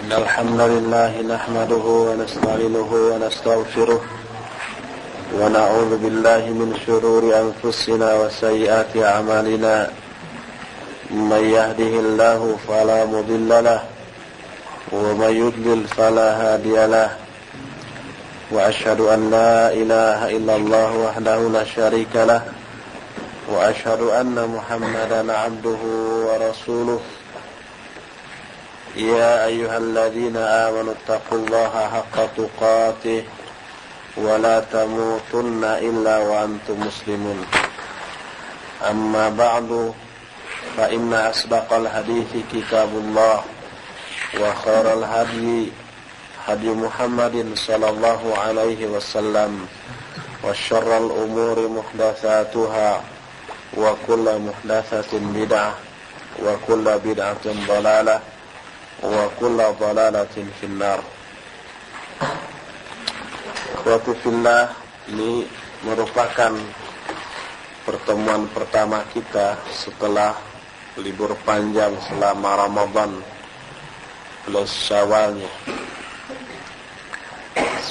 إن الحمد لله نحمده ونستعينه ونستغفره ونعوذ بالله من شرور أنفسنا وسيئات أعمالنا من يهده الله فلا مضل له ومن يضلل فلا هادي له وأشهد أن لا إله إلا الله وحده لا شريك له وأشهد أن محمدا عبده ورسوله يا أيها الذين آمنوا اتقوا الله حق تقاته ولا تموتن إلا وأنتم مسلمون أما بعد فإن أصدق الحديث كتاب الله وخير الهدي هدي محمد صلى الله عليه وسلم وشر الأمور محدثاتها وكل محدثة بدعة وكل بدعة ضلالة wa kullu dhalalatin finnar. Ikhwati fillah, ini merupakan pertemuan pertama kita setelah libur panjang selama Ramadan plus Syawalnya.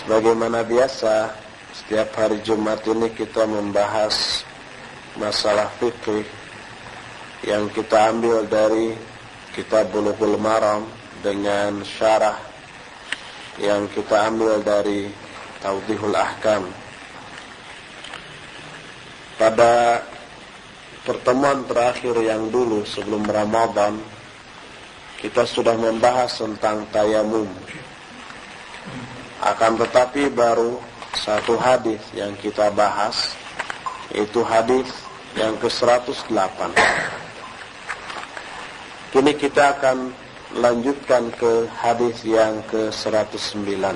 Sebagaimana biasa, setiap hari Jumat ini kita membahas masalah fikih yang kita ambil dari Kitab Bulughul Maram dengan syarah yang kita ambil dari Tawdihul Ahkam. Pada pertemuan terakhir yang dulu sebelum Ramadan, kita sudah membahas tentang tayamum. Akan tetapi baru satu hadis yang kita bahas, yaitu hadis yang ke-108. Kini kita akan lanjutkan ke hadis yang ke-109.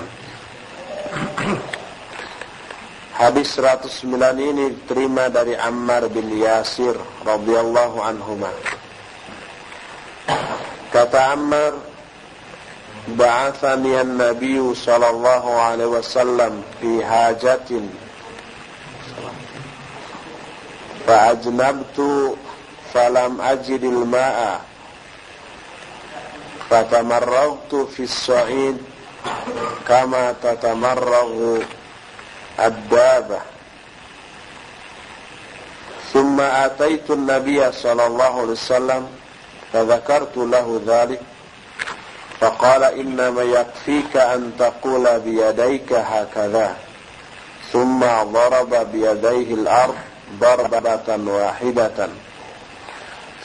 Hadis 109 ini diterima dari Ammar bin Yasir radhiyallahu anhuma. Kata Ammar, ba'athani an-nabiy sallallahu alaihi wasallam fi hajatin fa ajnabtu falam ajidil ma'a fatamarragtu fi as-sa'id kama tatamarragu ad-dabah thumma ataitu an-nabiyya sallallahu alaihi wasallam fadhakartu lahu dhalik faqala innama yakfika an taqula biyadayka hakadha thumma daraba biyadayhi al-ard darbatan wahidatan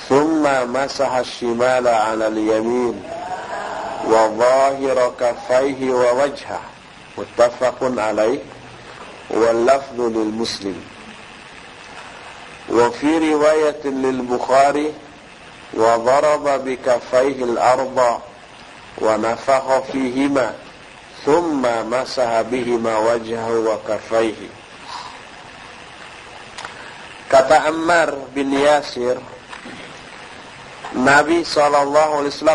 thumma masaha ash-shimala 'ala al-yamin wa dhahira kaffayhi wa wajhah muttafaqun alayh wal lafdhu lil Muslim wa fi riwayatin lil Bukhari wa daraba bi kaffayhi al-arda wa nafakha fihima thumma masaha bihima wajhahu wa kaffayhi. Kata Ammar bin Yasir, Nabi SAW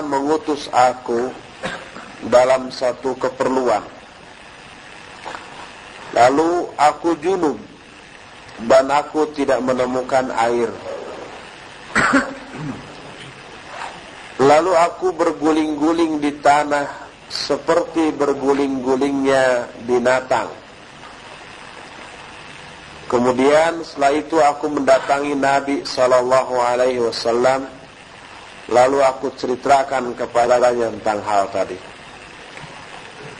mengutus aku dalam satu keperluan. Lalu aku junub dan aku tidak menemukan air. Lalu aku berguling-guling di tanah seperti berguling-gulingnya binatang. Kemudian setelah itu aku mendatangi Nabi SAW. Lalu aku ceritakan kepadanya tentang hal tadi.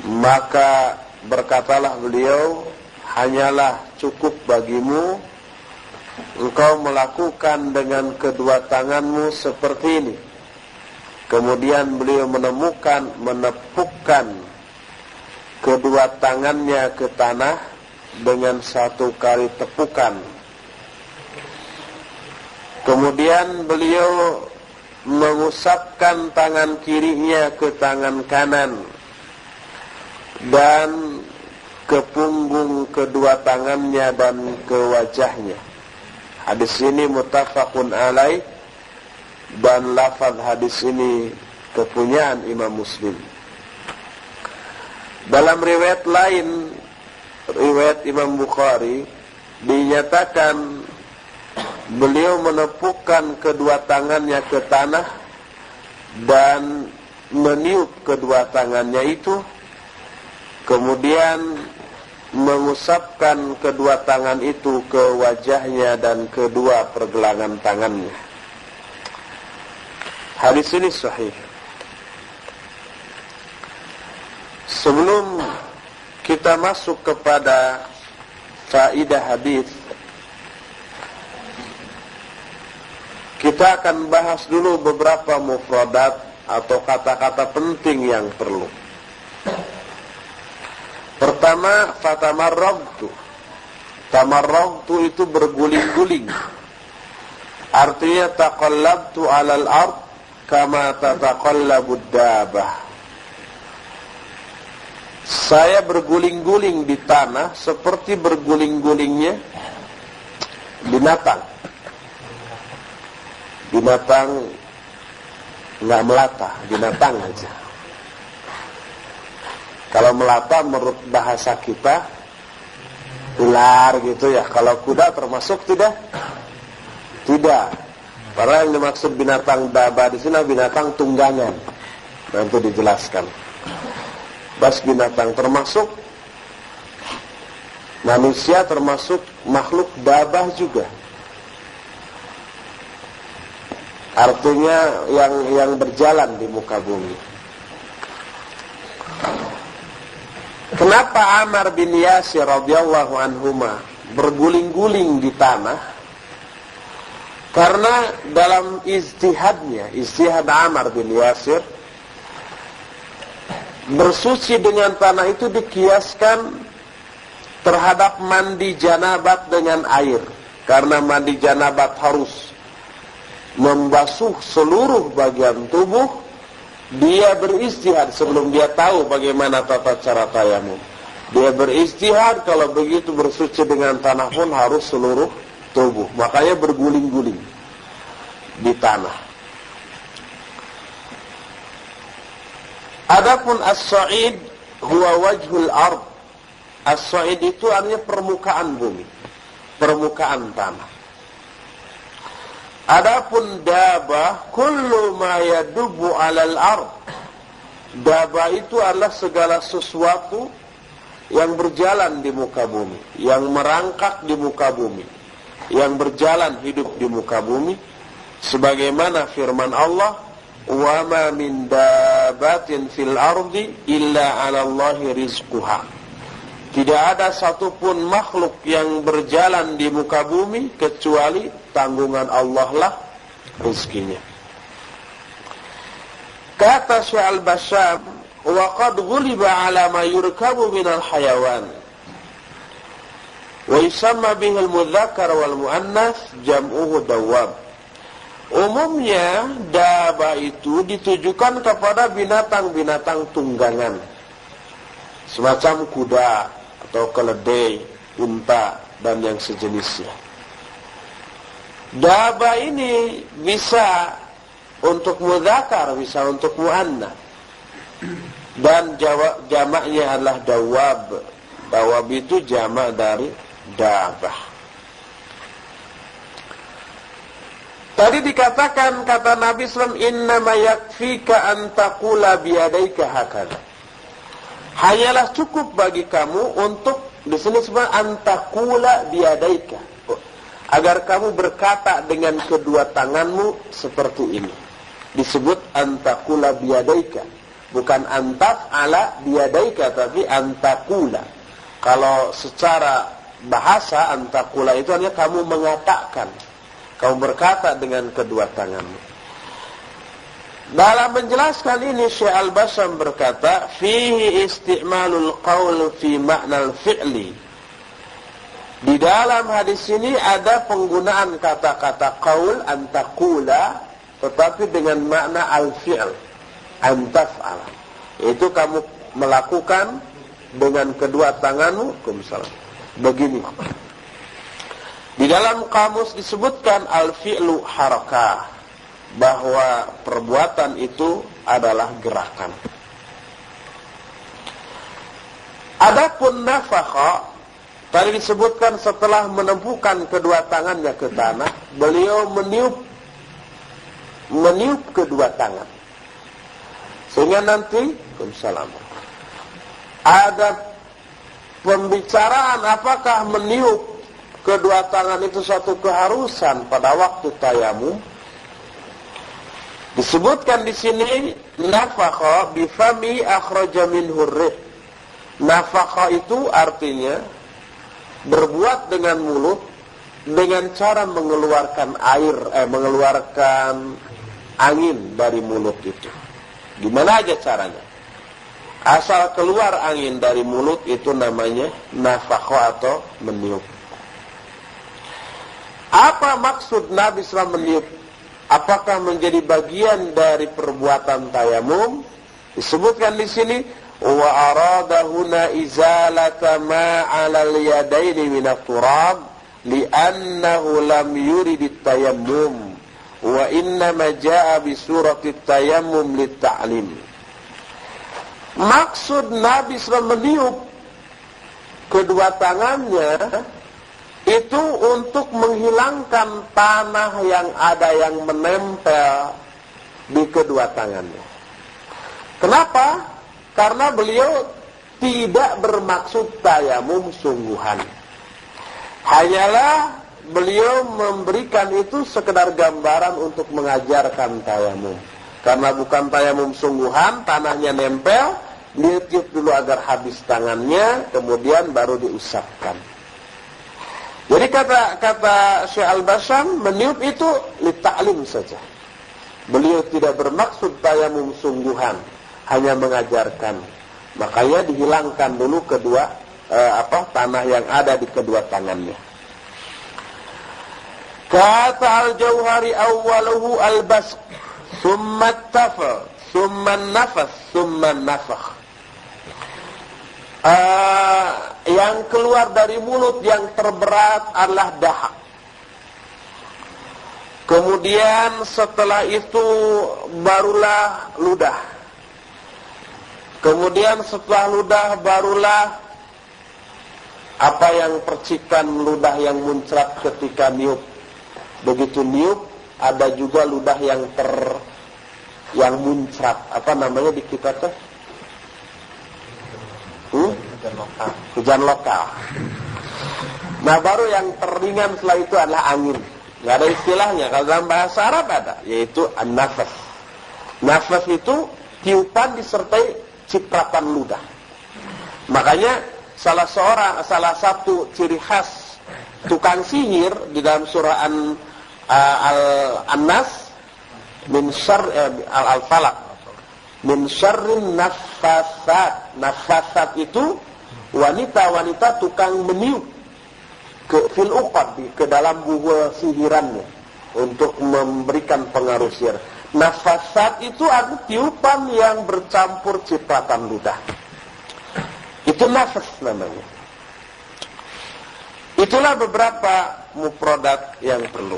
Maka berkatalah beliau, hanyalah cukup bagimu engkau melakukan dengan kedua tanganmu seperti ini. Kemudian beliau menepukkan kedua tangannya ke tanah dengan satu kali tepukan. Kemudian beliau mengusapkan tangan kirinya ke tangan kanan dan ke punggung kedua tangannya dan ke wajahnya. Hadis ini muttafaqun alaih dan lafaz hadis ini kepunyaan Imam Muslim. Dalam riwayat lain, riwayat Imam Bukhari, dinyatakan beliau menepukkan kedua tangannya ke tanah dan meniup kedua tangannya itu, kemudian mengusapkan kedua tangan itu ke wajahnya dan kedua pergelangan tangannya. Hadis ini sahih. Sebelum kita masuk kepada faedah hadis, kita akan bahas dulu beberapa mufradat atau kata-kata penting yang perlu. Pertama, fatamarragtu. Tamarragtu itu berguling-guling. Artinya taqallabtu 'alal ard kama tataqallabud dabah. Saya berguling-guling di tanah seperti berguling-gulingnya binatang. Binatang nggak melata, binatang aja. Kalau melata menurut bahasa kita ular gitu ya. Kalau kuda termasuk tidak? Tidak. Karena yang dimaksud binatang daba di sini binatang tunggangan. Nanti dijelaskan. Bas binatang termasuk manusia, termasuk makhluk dabah juga. Artinya yang berjalan di muka bumi. Kenapa Ammar bin Yasir radhiyallahu anhuma berguling-guling di tanah? Karena dalam ijtihad Ammar bin Yasir, bersuci dengan tanah itu dikiaskan terhadap mandi janabat dengan air. Karena mandi janabat harus membasuh seluruh bagian tubuh. Dia beristihad sebelum dia tahu bagaimana tata cara tayamum. Dia beristihad kalau begitu bersuci dengan tanah pun harus seluruh tubuh. Makanya berguling-guling di tanah. Adapun as-sa'id huwa wajhul ard. As-sa'id itu artinya permukaan bumi, permukaan tanah. Adapun dabah, kullu ma yadubu 'alal ard. Dabah itu adalah segala sesuatu yang berjalan di muka bumi, yang merangkak di muka bumi, yang berjalan hidup di muka bumi, sebagaimana firman Allah, wa ma min dabbatin fil ardi illa 'ala Allahi rizquha. Tidak ada satupun makhluk yang berjalan di muka bumi kecuali tanggungan Allah lah rezekinya. Kata Syekh Al-Bassam, wa qad ghuliba 'ala ma yurkabu minal hayawan. Wa yusamma bihil mudzakkar wal muannas jam'uhu dawab. Umumnya daba itu ditujukan kepada binatang-binatang tunggangan, semacam kuda atau keledai, unta dan yang sejenisnya. Daba ini bisa untuk mudzakkar, bisa untuk muannas. Dan jamaknya adalah dawab. Dawab itu jamak dari dabah. Tadi dikatakan, kata Nabi SAW, innama yakfika an taqula biyadaika hakadha. Hanyalah cukup bagi kamu untuk, di sini sebenarnya antakula biadaika, agar kamu berkata dengan kedua tanganmu seperti ini. Disebut antakula biadaika, bukan antaf'ala biadaika, tapi antakula. Kalau secara bahasa antakula itu hanya kamu mengatakan, kamu berkata dengan kedua tanganmu. Dalam menjelaskan ini Syekh Al-Bassam berkata, fihi isti'malul qaul fi ma'nal fi'li. Di dalam hadis ini ada penggunaan kata-kata qaul, antaqula, tetapi dengan makna al-fi'l, antaf'al. Itu kamu melakukan dengan kedua tanganmu, begini. Di dalam kamus disebutkan al-fi'lu harakah, bahwa perbuatan itu adalah gerakan. Adapun nafakha, tadi disebutkan setelah menempuhkan kedua tangannya ke tanah, beliau meniup kedua tangan. Sehingga nanti ada pembicaraan apakah meniup kedua tangan itu satu keharusan pada waktu tayamum. Disebutkan di sini nafakha bi fami akhraja minhu rih. Nafakha itu artinya berbuat dengan mulut dengan cara mengeluarkan mengeluarkan angin dari mulut itu. Gimana aja caranya? Asal keluar angin dari mulut itu namanya nafakha atau meniup. Apa maksud Nabi SAW meniup? Apakah menjadi bagian dari perbuatan tayamum? Disebutkan di sini wa arada huna izalata ma 'ala al-yadaini min at-turab li'annahu lam yurid at-tayammum wa inna ma jaa'a bi surati at-tayammum lit-ta'lim. Maksud Nabi SAW meniup kedua tangannya itu untuk menghilangkan tanah yang ada yang menempel di kedua tangannya. Kenapa? Karena beliau tidak bermaksud tayamum sungguhan. Hanyalah beliau memberikan itu sekedar gambaran untuk mengajarkan tayamum. Karena bukan tayamum sungguhan, tanahnya nempel, ditiup dulu agar habis tangannya, kemudian baru diusapkan. Jadi kata Syekh Al-Basyam, meniup itu litaklim saja. Beliau tidak bermaksud tayamum sungguhan, hanya mengajarkan. Makanya dihilangkan dulu kedua tanah yang ada di kedua tangannya. Kata Al-Jauhari awwaluhu al-basq, thumma at-tafal, thumma an-nafas, thumma an-nafakh. Yang keluar dari mulut yang terberat adalah dahak. Kemudian setelah itu barulah ludah. Kemudian setelah ludah barulah apa yang percikan ludah yang muncrat ketika niup. Begitu niup ada juga ludah yang muncrat. Apa namanya di kita tuh? Hujan lokal. Nah baru yang teringan setelah itu adalah angin. Nggak ada istilahnya. Kalau dalam bahasa Arab ada, yaitu an-nafas. Nafas itu tiupan disertai cipratan ludah. Makanya salah satu ciri khas tukang sihir di dalam surah An-Nas min syarr al-falaq min syarrin nafasat. Nafasat itu wanita-wanita tukang meniup fil uqad, ke dalam buah sihirannya untuk memberikan pengaruh sihir. Nafasat itu adalah tiupan yang bercampur cipratan ludah. Itu nafas namanya. Itulah beberapa mufradat yang perlu.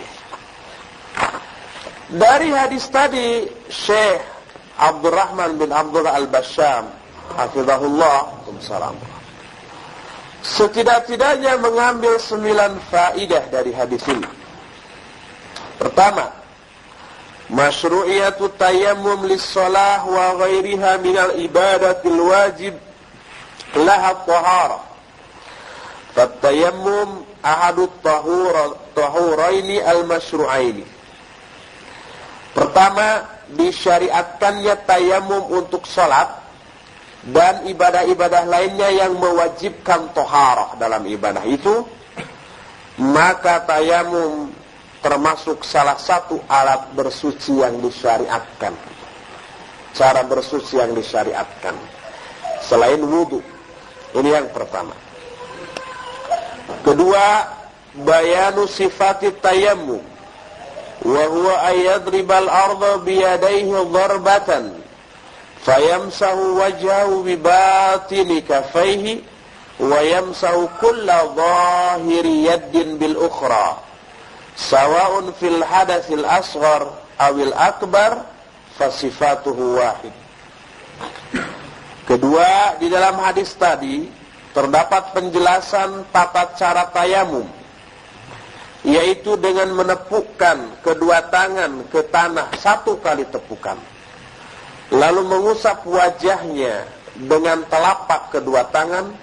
Dari hadis tadi Syekh Abdurrahman bin Abdullah Al-Basyam hafizahullah setidak-tidaknya mengambil 9 faidah dari hadis ini. Pertama, masyru'iyatu tayammum lis-shalah wa ghairiha minal ibadatil wajib laha tahara. Fat-tayammum ahadut tahuraini al-masyru'aini. Pertama, disyariatkannya tayamum untuk salat dan ibadah-ibadah lainnya yang mewajibkan taharah dalam ibadah itu, maka tayamum termasuk salah satu alat bersuci yang disyariatkan. Cara bersuci yang disyariatkan selain wudu. Ini yang pertama. Kedua, bayanu sifati tayammum wa huwa ayyadribal arda biyadaihi darbatan fayamsahu wajhahu bibatini kafaihi wa yamsahu kulla zahiri yaddin bil ukhra sawa'un fil hadatsil asghar awil akbar fasifatuhu wahid. Kedua, di dalam hadis tadi terdapat penjelasan tata cara tayamum, yaitu dengan menepukkan kedua tangan ke tanah 1 kali tepukan. lalu mengusap wajahnya dengan telapak kedua tangan,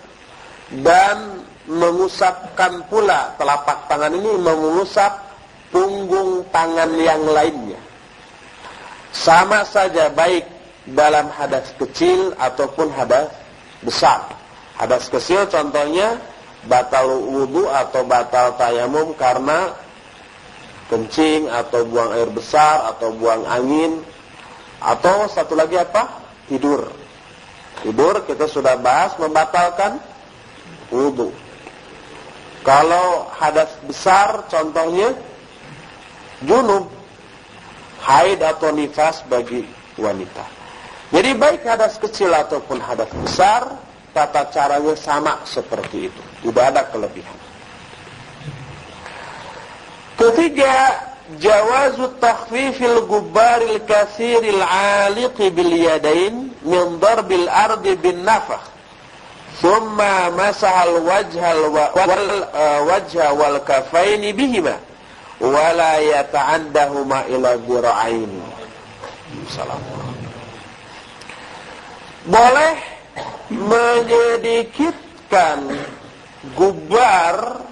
dan mengusapkan pula telapak tangan ini mengusap punggung tangan yang lainnya. Sama saja baik dalam hadas kecil ataupun hadas besar. Hadas kecil contohnya batal wudu atau batal tayamum karena kencing atau buang air besar atau buang angin, atau satu lagi apa? Tidur. Tidur kita sudah bahas membatalkan wudu. Kalau hadas besar contohnya junub, haid atau nifas bagi wanita. Jadi baik hadas kecil ataupun hadas besar, tata caranya sama seperti itu, tidak ada kelebihan. Ketiga, jawazu takhfifil gubbaril katsiril 'aliqi bil yadain min darbil ardi bin nafakh, thumma masahal wajha wal kafaini bihima wa la yata'addahuma ila dhira'ain. Boleh menyedikitkan gubar,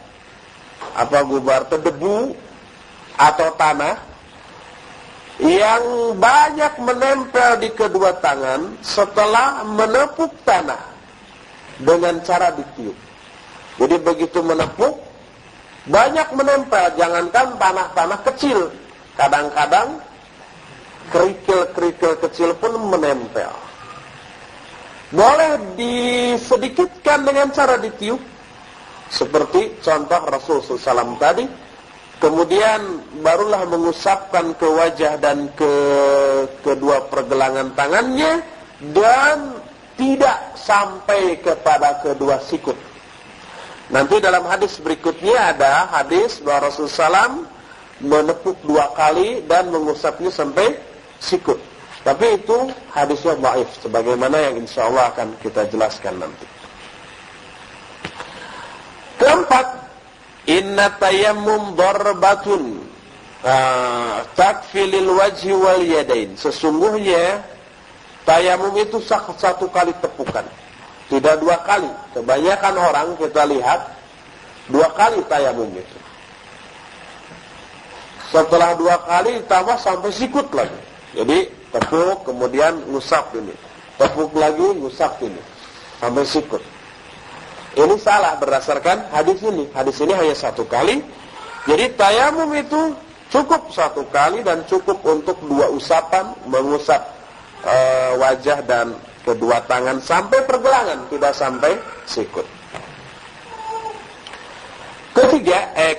apa gubar, debu atau tanah yang banyak menempel di kedua tangan setelah menepuk tanah dengan cara ditiup. Jadi begitu menepuk banyak menempel, jangankan tanah-tanah kecil, kadang-kadang kerikil-kerikil kecil pun menempel. Boleh disedikitkan dengan cara ditiup, seperti contoh Rasulullah SAW tadi. Kemudian barulah mengusapkan ke wajah dan ke kedua pergelangan tangannya, dan tidak sampai kepada kedua sikut. Nanti dalam hadis berikutnya ada hadis bahwa Rasulullah SAW menepuk 2 kali dan mengusapnya sampai sikut. Tapi itu hadisnya dhaif, sebagaimana yang insya Allah akan kita jelaskan nanti. Keempat, inna tayammum darbatun takfilil wajhi wal yadain. Sesungguhnya tayamum itu satu kali tepukan, tidak 2 kali. Kebanyakan orang kita lihat 2 kali tayamum itu. Setelah 2 kali tambah sampai sikut lagi. Jadi tepuk, kemudian ngusap ini, tepuk lagi, ngusap ini, sampai sikut. Ini salah berdasarkan hadis ini. Hadis ini hanya 1 kali. Jadi tayamum itu cukup 1 kali dan cukup untuk 2 usapan, mengusap wajah dan kedua tangan sampai pergelangan, tidak sampai sikut.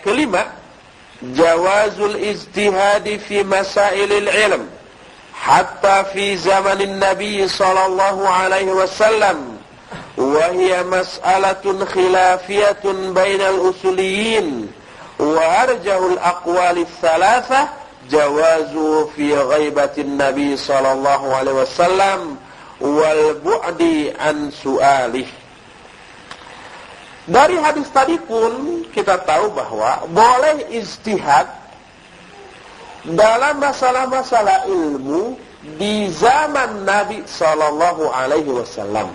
Kelima, jawazul ijtihadi fi masailil ilm hatta fi zamanin Nabi sallallahu alaihi wasallam, wa hiya mas'alatun khilafiyatun bainal usuliyin, wa arjahul aqwali tsalatsah jawazu fi ghaibatin Nabi sallallahu alaihi wasallam wal bu'di an su'alih. Dari hadis tadi pun kita tahu bahwa boleh ijtihad dalam masalah-masalah ilmu di zaman Nabi sallallahu alaihi wasallam.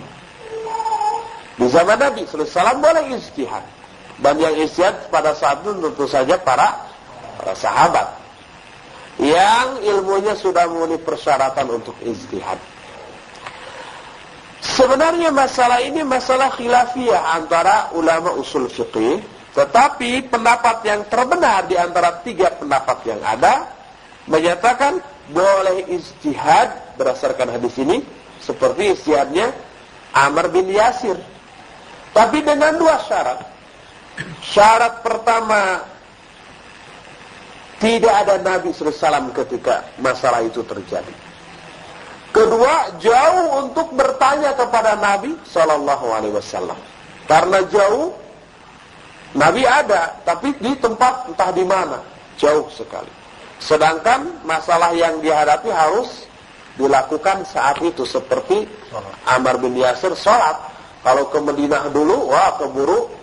Di zaman Nabi sallallahu alaihi wasallam boleh ijtihad. Dan yang ijtihad pada saat itu tentu saja para sahabat yang ilmunya sudah memenuhi persyaratan untuk ijtihad. Sebenarnya masalah ini masalah khilafiyah antara ulama usul fiqih, tetapi pendapat yang terbenar di antara 3 pendapat yang ada menyatakan boleh ijtihad berdasarkan hadis ini, seperti ijtihadnya Amr bin Yasir, tapi dengan 2 syarat. Syarat pertama, tidak ada Nabi SAW ketika masalah itu terjadi. Kedua, jauh untuk bertanya kepada Nabi SAW, karena jauh. Nabi ada, tapi di tempat entah di mana, jauh sekali. Sedangkan masalah yang dihadapi harus dilakukan saat itu, seperti Ammar bin Yasir sholat. Kalau ke Madinah dulu, wah keburu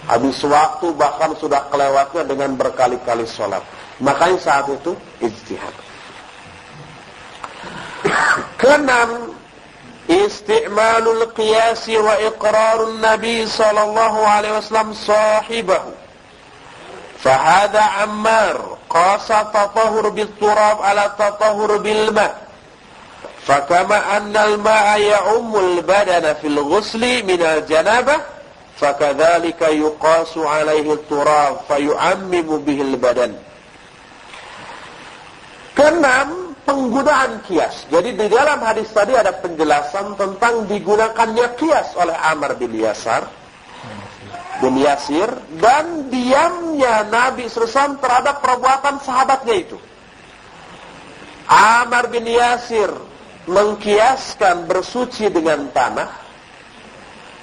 habis waktu, bahkan sudah kelewatnya dengan berkali-kali sholat. Makanya saat itu ijtihad. Keenam, isti'malul qiyasi wa iqrarun Nabi sallallahu alaihi wasallam sahibahu. Fahada Ammar qasa tatahur bil turab ala tatahur bil ma'. Fakama anna al-ma'a ya'ummul badana fil ghusli minal janabah, fakadzalika yuqasu alaihi turab fayu'ammimu bihil badan. Keenam, penggunaan kias. Jadi di dalam hadis tadi ada penjelasan tentang digunakannya kias oleh Ammar bin Yasir dan diamnya Nabi SAW terhadap perbuatan sahabatnya itu. Ammar bin Yasir mengkiaskan bersuci dengan tanah,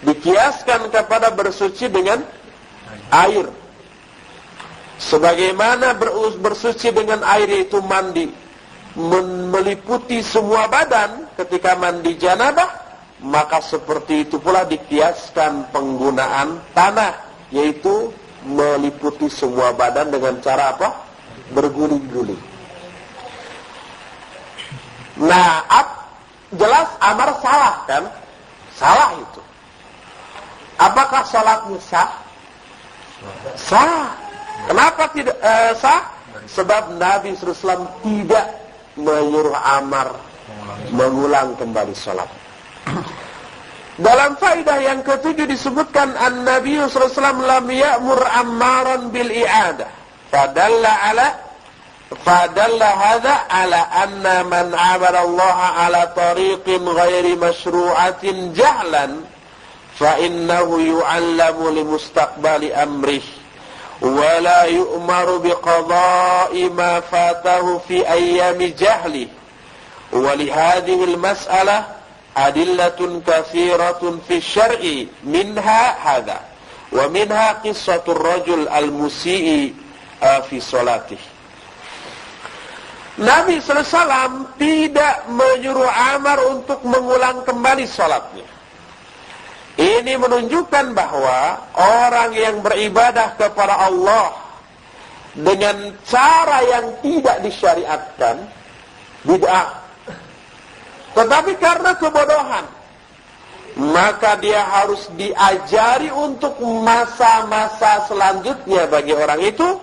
dikiaskan kepada bersuci dengan air. Sebagaimana bersuci dengan air itu mandi meliputi semua badan ketika mandi janabah, maka seperti itu pula dikiaskan penggunaan tanah, yaitu meliputi semua badan dengan cara apa? Berguling-guling. Nah, jelas Ammar salah kan? Salah itu. Apakah salatnya sah? Sah. Kenapa tidak sah? Sebab Nabi SAW tidak menyuruh Ammar mengulang kembali salat. Dalam faedah yang ketujuh disebutkan An-Nabi SAW lam ya'mur Ammaran bil i'adah. Fadalla hadha ala anna man 'abada Allah ala tariqin ghairi masyru'atin jahlan fa innahu yu'allamu li mustaqbali amrih wa la yu'maru biqada'i ma fatahu fi ayyami jahli. Wa li hadhihi al-mas'alah adillatun kathiratun fi syar'i minha hadha wa minha qissatur rajul al-musi'i fi salatih. Nabi SAW tidak menyuruh Ammar untuk mengulang kembali salatnya. Ini menunjukkan bahwa orang yang beribadah kepada Allah dengan cara yang tidak disyariatkan, bid'ah. Tetapi karena kebodohan, maka dia harus diajari untuk masa-masa selanjutnya bagi orang itu,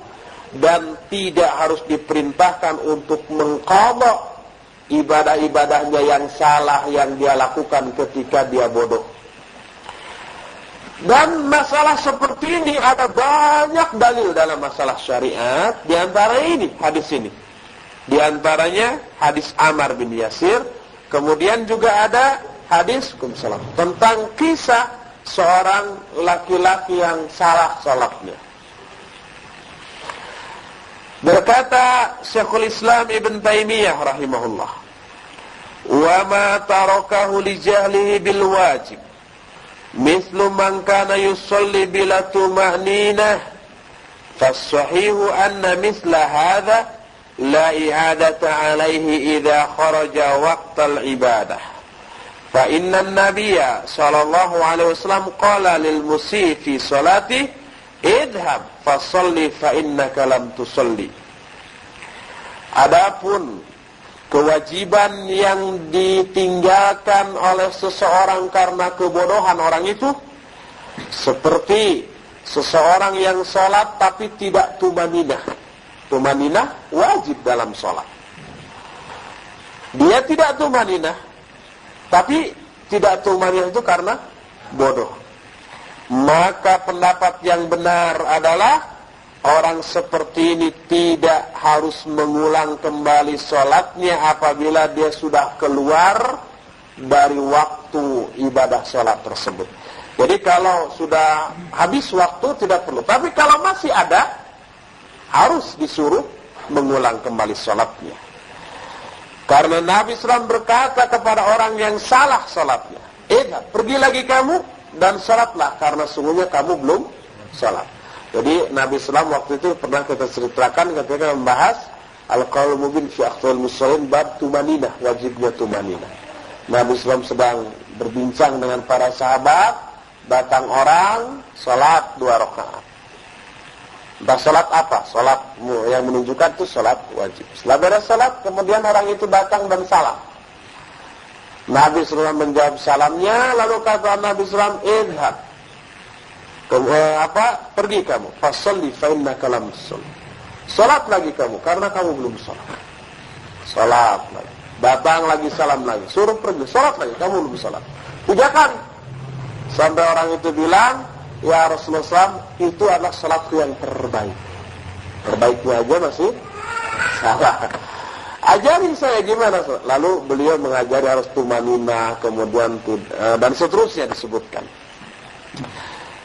dan tidak harus diperintahkan untuk mengqadha ibadah-ibadahnya yang salah yang dia lakukan ketika dia bodoh. Dan masalah seperti ini ada banyak dalil dalam masalah syariat. Di antara ini hadis ini. Di antaranya hadis Ammar bin Yasir. Kemudian juga ada hadis tentang kisah seorang laki-laki yang salah salatnya. Berkata Syekhul Islam Ibn Taimiyah rahimahullah, wa ma tarakahu li jahlihi bil wajib mithlu man kana yusalli bila tuma'ninah fassahihu anna mithla hadha la i'adata alaihi idha kharaja waqtal ibadah fa inna an-nabiyya sallallahu alaihi wasallam qala lil musii fi salatihi idhab fasalli fa innaka lam tusalli. Adapun kewajiban yang ditinggalkan oleh seseorang karena kebodohan orang itu seperti seseorang yang sholat tapi tidak tumaninah. Tumaninah wajib dalam sholat. Dia tidak tumaninah, tapi tidak tumaninah itu karena bodoh. Maka pendapat yang benar adalah orang seperti ini tidak harus mengulang kembali sholatnya apabila dia sudah keluar dari waktu ibadah sholat tersebut. Jadi kalau sudah habis waktu tidak perlu. Tapi kalau masih ada, harus disuruh mengulang kembali sholatnya. Karena Nabi SAW berkata kepada orang yang salah sholatnya, pergi lagi kamu dan salatlah, karena sungguhnya kamu belum salat. Jadi Nabi SAW waktu itu pernah kita ceritakan ketika membahas al-qaul mubin fi akhtul musallin bab tumaninah, wajibnya tumaninah. Nabi SAW sedang berbincang dengan para sahabat, datang orang salat 2 rakaat. Entah salat apa, salat yang menunjukkan itu salat wajib. Setelah beres salat, kemudian orang itu datang dan salam. Nabi SAW menjawab salamnya, lalu kata Nabi SAW, idhab, pergi kamu, fasalli fa innaka lam tusalli. Salat lagi kamu, karena kamu belum salat. Salat lagi, datang lagi, salam lagi, suruh pergi, salat lagi, kamu belum salat. 3 kali, sampai orang itu bilang, ya Rasulullah SAW, itu adalah salatku yang terbaik. Terbaiknya aja masih salah. Ajarin saya gimana. Lalu beliau mengajari harus tumanina, kemudian dan seterusnya disebutkan.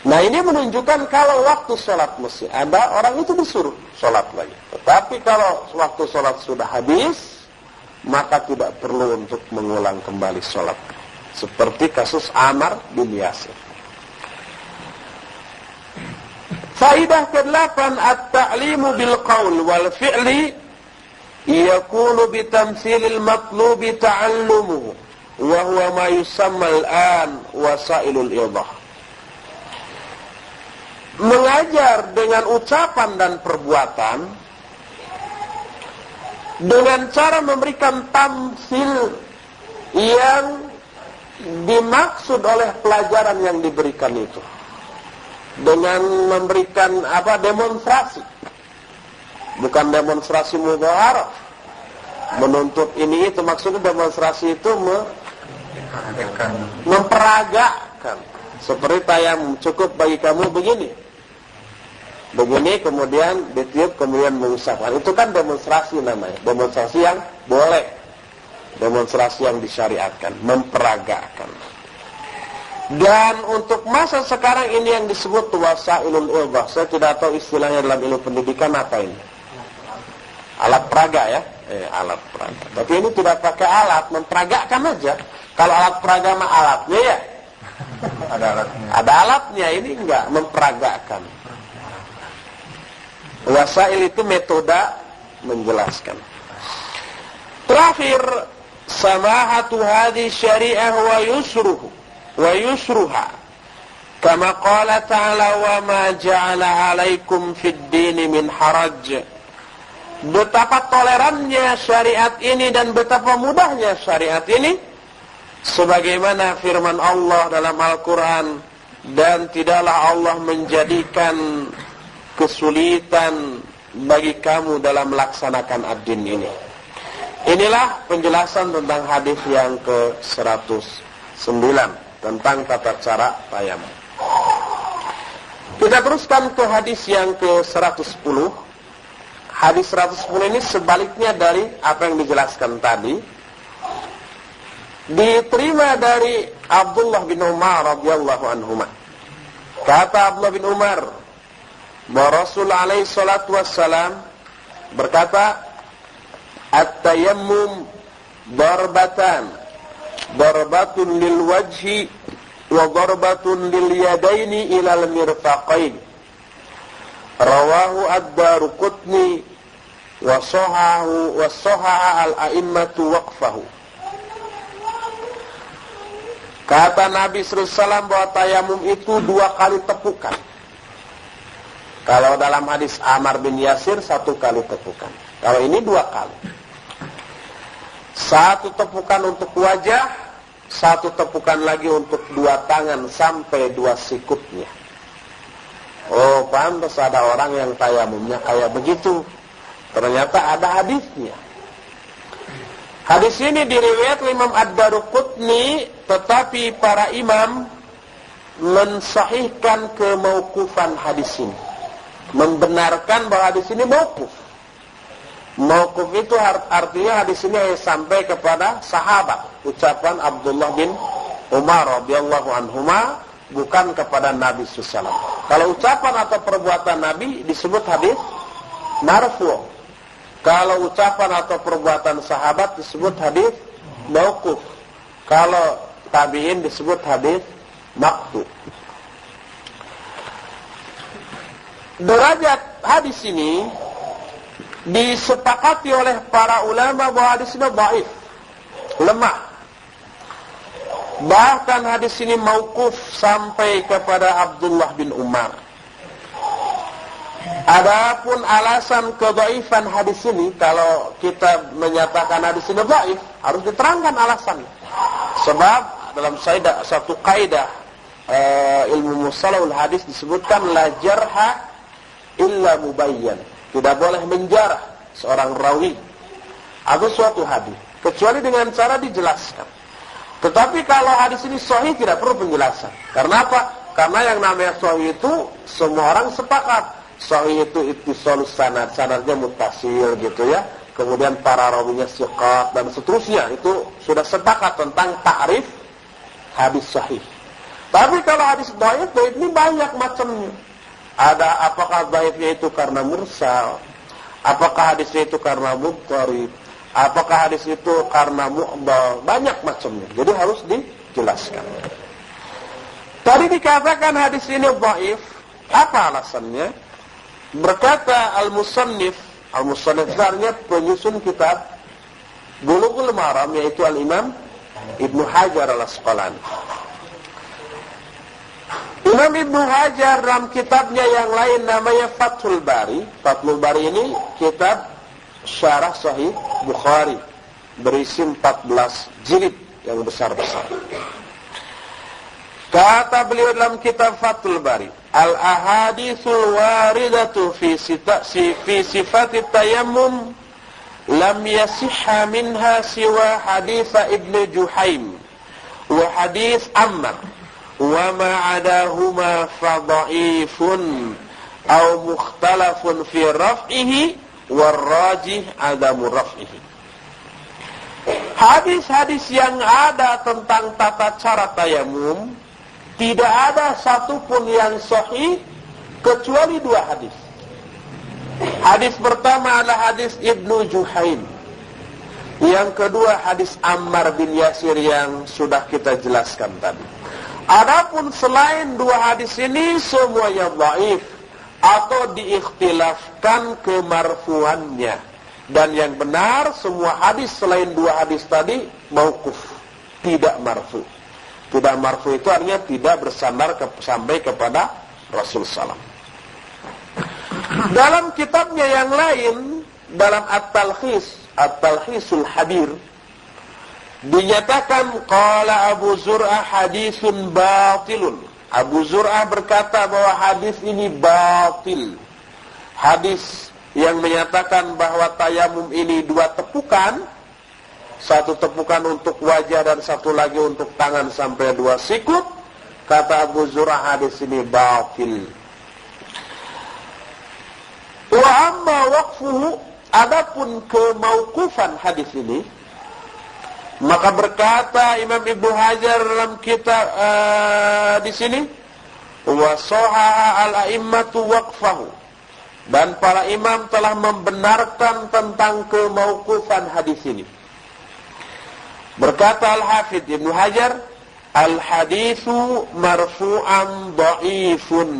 Nah, ini menunjukkan kalau waktu sholat mesti ada, orang itu disuruh sholat lagi. Tetapi kalau waktu sholat sudah habis, maka tidak perlu untuk mengulang kembali sholat. Seperti kasus Ammar bin Yasir. Faidah ke-8, at-ta'limu bil qaul wal fi'li yakunu bitamthilil matlubi ta'allumuhu wa huwa ma yusamma al-an wasailul idah. Mengajar dengan ucapan dan perbuatan dengan cara memberikan tamsil yang dimaksud oleh pelajaran yang diberikan itu, dengan memberikan demonstrasi, bukan demonstrasi mudhaharah, menuntut ini itu. Maksudnya demonstrasi itu memperagakan, seperti tayamum, cukup bagi kamu begini, kemudian ditiup, kemudian mengusapkan. Itu kan demonstrasi namanya, demonstrasi yang boleh, demonstrasi yang disyariatkan, memperagakan. Dan untuk masa sekarang ini yang disebut wasailul idah. Saya tidak tahu istilahnya dalam ilmu pendidikan apa ini. Alat peraga ya, alat peraga. Tapi ini tidak pakai alat, memperagakan aja. Kalau alat peraga mah alatnya ya. Ada alatnya. Ada alatnya, ini enggak, memperagakan. Wasail itu metode menjelaskan. Terakhir, samahatu hadhi syari'ah wa yusruha kama qala ta'ala wa ma ja'ala 'alaikum fid dini min haraj. Betapa tolerannya syariat ini dan betapa mudahnya syariat ini, sebagaimana firman Allah dalam Al-Quran, dan tidaklah Allah menjadikan kesulitan bagi kamu dalam melaksanakan ad-din ini. Inilah penjelasan tentang hadis yang ke-109 tentang tata cara tayamum. Kita teruskan ke hadis yang ke-110. Hadis 110 ini sebaliknya dari apa yang dijelaskan tadi. Diterima dari Abdullah bin Umar radhiyallahu anhuma. Kata Abdullah bin Umar, bahwa Rasul alaihi salatu wassalam berkata, at-tayammum darbatan, darbatun lil wajhi wa darbatun lil yadaini ilal mirfaqain. Rawahu ad-Daruqutni wa sahaha al-a'immatu waqfahu. Kata Nabi SAW bahwa tayamum itu 2 kali tepukan. Kalau dalam hadis Ammar bin Yasir 1 kali tepukan. Kalau ini 2 kali. 1 tepukan untuk wajah, 1 tepukan lagi untuk 2 tangan sampai 2 sikutnya. Oh, pantas ada orang yang tayamumnya kayak begitu. Ternyata ada hadisnya. Hadis ini diriwayat Imam Ad-Daruqutni, tetapi para imam mensahihkan kemauqufan hadis ini, membenarkan bahwa hadis ini mauquf. Mauquf itu artinya hadis ini sampai kepada sahabat, ucapan Abdullah bin Umar radhiyallahu anhuma, bukan kepada Nabi SAW. Kalau ucapan atau perbuatan Nabi disebut hadis marfu'. Kalau ucapan atau perbuatan sahabat disebut hadis mauquf. Kalau tabi'in disebut hadis maqtu'. Derajat hadis ini disepakati oleh para ulama bahwa hadis ini dhaif, lemah. Bahkan hadis ini mauquf sampai kepada Abdullah bin Umar. Adapun alasan kedhaifan hadis ini, kalau kita menyatakan hadis ini dhaif, harus diterangkan alasannya. Sebab dalam satu kaidah ilmu mustalahul hadis disebutkan la jarha illa mubayyan. Tidak boleh menjarah seorang rawi atau suatu hadis kecuali dengan cara dijelaskan. Tetapi kalau hadis ini sahih tidak perlu penjelasan. Karena apa? Karena yang namanya sahih itu semua orang sepakat. Sahih itu ittisalus sanad, sanadnya muttasil gitu ya. Kemudian para rawinya thiqat dan seterusnya, itu sudah sepakat tentang ta'rif hadis sahih. Tapi kalau hadis dhaif ini banyak macamnya. Ada apakah dhaifnya itu karena mursal? Apakah hadisnya itu karena mudharib? Apakah hadis itu karena mu'dhal? Banyak macamnya. Jadi harus dijelaskan. Tadi dikatakan hadis ini dhaif. Apa alasannya? Berkata al-musannif sebenarnya penyusun kitab Bulughul Maram, yaitu al-Imam Ibnu Hajar al-Asqalani. Imam Ibnu Hajar dalam kitabnya yang lain namanya Fathul Bari. Fathul Bari ini kitab syarah Sahih Bukhari, berisi 14 jilid yang besar-besar. Kata beliau dalam kitab Fathul Bari, al-ahaditsul waridatu fi sifati tayammum lam yasihha minha siwa hadits Ibnu Juhaim wa hadits Ammar wa ma adahuma fa dha'ifun aw mukhtalafun fi raf'ihi warrajih adamu raf'ihi. Hadis-hadis yang ada tentang tata cara tayamum tidak ada satupun yang sahih kecuali 2 hadis. Hadis pertama adalah hadis Ibnu Juhaim. Yang kedua hadis Ammar bin Yasir yang sudah kita jelaskan tadi. Adapun selain 2 hadis ini semuanya dhaif atau diikhtilafkan kemarfuannya. Dan yang benar semua hadis selain 2 hadis tadi mauquf, tidak marfu. Tidak marfu itu artinya tidak bersandar sampai kepada Rasul sallam. Dalam kitabnya yang lain, dalam At-Talkhisul Habir, dinyatakan qala Abu Zur'ah hadisun batilun. Abu Zur'ah berkata bahwa hadis ini batil. Hadis yang menyatakan bahwa tayamum ini 2 tepukan, 1 tepukan untuk wajah dan 1 lagi untuk tangan sampai 2 sikut. Kata Abu Zur'ah hadis ini batil. Wa amma waqfuhu, adapun kemauqufan hadis ini, maka berkata Imam Ibnu Hajar dalam kitab di sini, wa sahaha al-a'immatu waqfahu, dan para imam telah membenarkan tentang kemauqufan hadis ini. Berkata Al-Hafidz Ibnu Hajar, al-haditsu marfu'an dha'ifun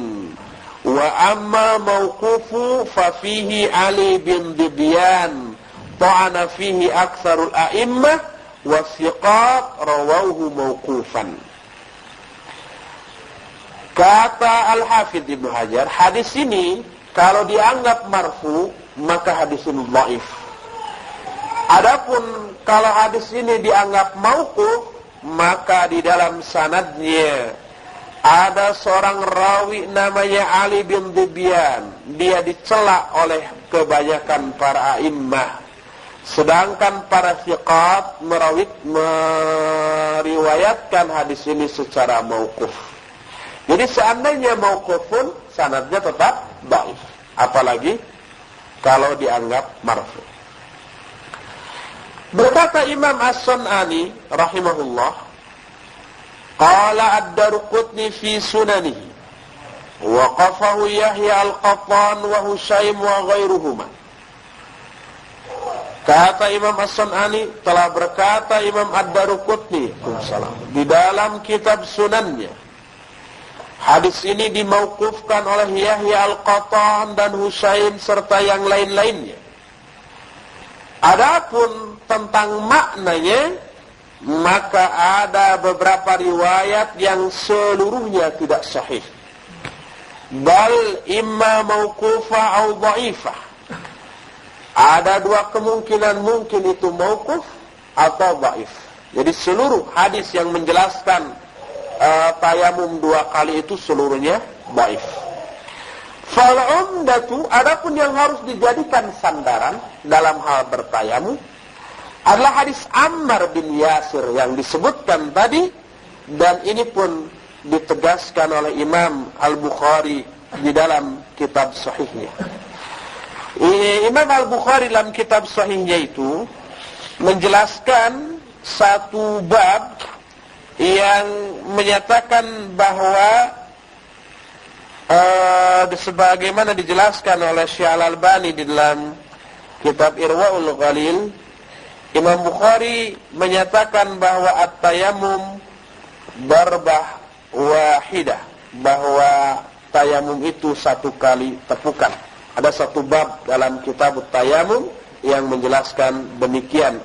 wa amma mauqufu fa fihi Ali bin Dibyan ta'ana fihi aktsarul a'immah wa thiqat rawahu mauqufan. Kata Al-Hafidz Ibnu Hajar, hadis ini kalau dianggap marfu maka hadis ini dhaif. Adapun kalau hadis ini dianggap mauquf, maka di dalam sanadnya ada seorang rawi namanya Ali bin Dibyan. Dia dicela oleh kebanyakan para a'immah. Sedangkan para thiqat meriwayatkan hadis ini secara mauquf. Jadi seandainya mauqufun, sanadnya tetap dhaif. Apalagi kalau dianggap marfu. Berkata Imam As-Sun'ani rahimahullah, qala ad-Darqutni fi sunanihi wa qafahu Yahya al-Qattan wa Husaim wa ghairuhuma. Kata Imam As-Sun'ani, telah berkata Imam ad-Darqutni di dalam kitab sunannya, hadis ini dimauqufkan oleh Yahya al-Qattan dan Husaim serta yang lain-lainnya. Adapun tentang maknanya, maka ada beberapa riwayat yang seluruhnya tidak sahih. Bal imma mauqufah atau dhaifah. Ada 2 kemungkinan, mungkin itu mauquf atau dhaif. Jadi seluruh hadis yang menjelaskan tayamum 2 kali itu seluruhnya dhaif. Fal umdatu, adapun yang harus dijadikan sandaran dalam hal bertayamum adalah hadis Ammar bin Yasir yang disebutkan tadi, dan ini pun ditegaskan oleh Imam Al-Bukhari di dalam kitab sahihnya. Imam Al-Bukhari dalam kitab sahihnya itu menjelaskan satu bab yang menyatakan bahwa sebagaimana dijelaskan oleh Syekh Al-Albani di dalam kitab Irwaul Ghalil, Imam Bukhari menyatakan bahwa at-tayammum darbah wahidah, bahwa tayamum itu 1 kali tepukan. Ada satu bab dalam kitab at-tayammum yang menjelaskan demikian,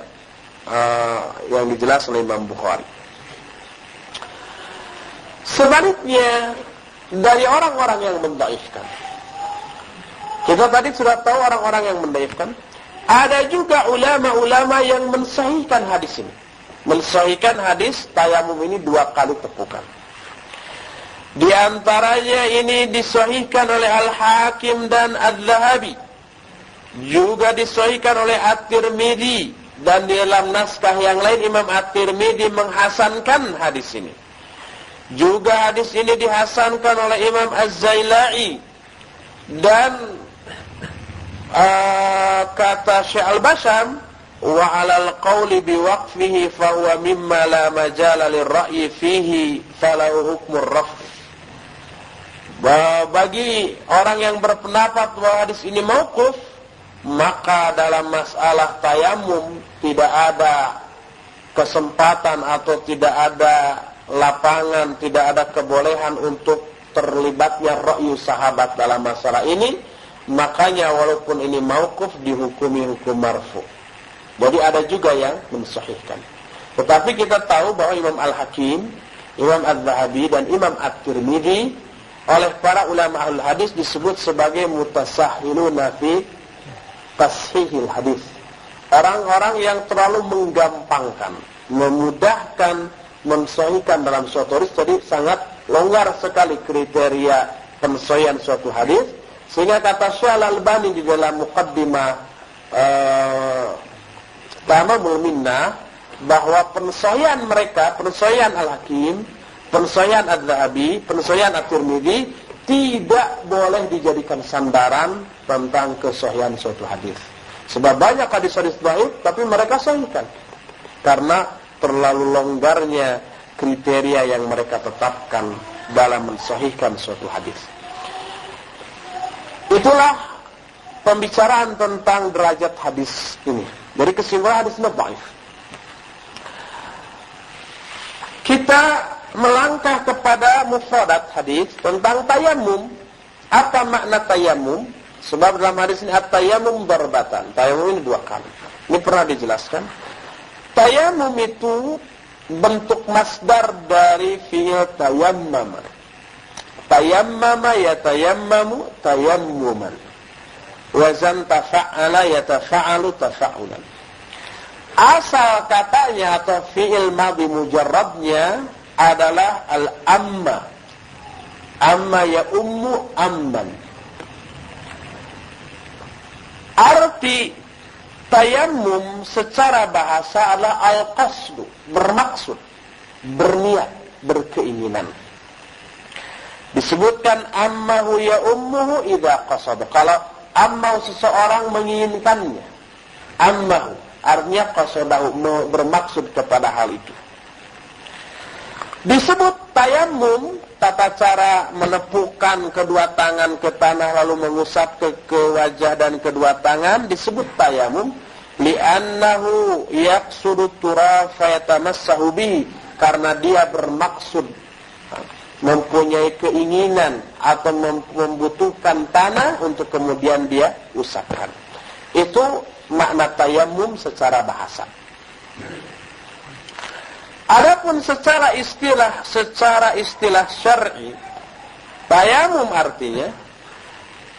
yang dijelaskan oleh Imam Bukhari. Sebaliknya dari orang-orang yang mendhaifkan, kita tadi sudah tahu orang-orang yang mendhaifkan. Ada juga ulama-ulama yang mensahihkan hadis ini, mensahihkan hadis tayamum ini 2 kali tepukan. Di antaranya ini disahihkan oleh Al-Hakim dan Al-Zahabi, juga disahihkan oleh At-Tirmidzi, dan di dalam naskah yang lain Imam At-Tirmidzi menghasankan hadis ini. Juga hadis ini dihasankan oleh Imam Az-Zailai, dan kata Syekh Al-Basham, wa 'alal qawli biwaqfihi fa huwa mimma la majala lirra'yi fihi falahu hukmur raf'. Bagi orang yang berpendapat bahwa hadis ini mauquf, maka dalam masalah tayamum tidak ada kesempatan atau tidak ada lapangan, tidak ada kebolehan untuk terlibatnya ra'yu sahabat dalam masalah ini. Makanya walaupun ini mauquf dihukumi hukum marfu. Jadi ada juga yang mensahihkan. Tetapi kita tahu bahwa Imam Al-Hakim, Imam Az-Zahabi, dan Imam At-Tirmidzi oleh para ulama ahli hadis disebut sebagai mutasahhiluna fi tashihil hadis. Orang-orang yang terlalu menggampangkan, memudahkan mensahihkan dalam suatu hadis. Jadi sangat longgar sekali kriteria pensahihan suatu hadis. Sehingga kata Syekh Al-Albani di dalam muqaddimah Tamamul Minnah, bahwa pensahihan mereka, pensahihan Al-Hakim, pensahihan Az-Zahabi, pensahihan At-Tirmidzi tidak boleh dijadikan sandaran tentang kesahihan suatu hadis. Sebab banyak hadis-hadis dhaif tapi mereka sahihkan karena terlalu longgarnya kriteria yang mereka tetapkan dalam mensahihkan suatu hadis. Itulah pembicaraan tentang derajat hadis ini. Dari kesimpulan hadisnya dhaif. Kita melangkah kepada mufradat hadis tentang tayamum. Apa makna tayamum? Sebab dalam hadis ini at-tayamum darbatan. Tayamum ini 2 kali. Ini pernah dijelaskan. Tayamum itu bentuk masdar dari fi'il tayammama. Tayammama yatayammamu tayammuman. Wazan tafa'ala yatafa'alu tafa'ulan. Asal katanya atau fi'il madhi mujarradnya adalah al-amma. Amma ya ummu amman. Arti tayammum secara bahasa adalah al-qasdu, bermaksud, berniat, berkeinginan. Disebutkan ammahu ya ummuhu idza qasada. Kalau ammahu seseorang menginginkannya, ammahu artinya qasadahu, bermaksud kepada hal itu. Disebut tayamum, tata cara menepukkan kedua tangan ke tanah lalu mengusap ke wajah dan kedua tangan, disebut tayamum li'annahu yaqsudu turab fayatamassahu bihi, karena dia bermaksud, mempunyai keinginan atau membutuhkan tanah untuk kemudian dia usapkan. Itu makna tayamum secara bahasa. Adapun secara istilah syar'i, tayamum artinya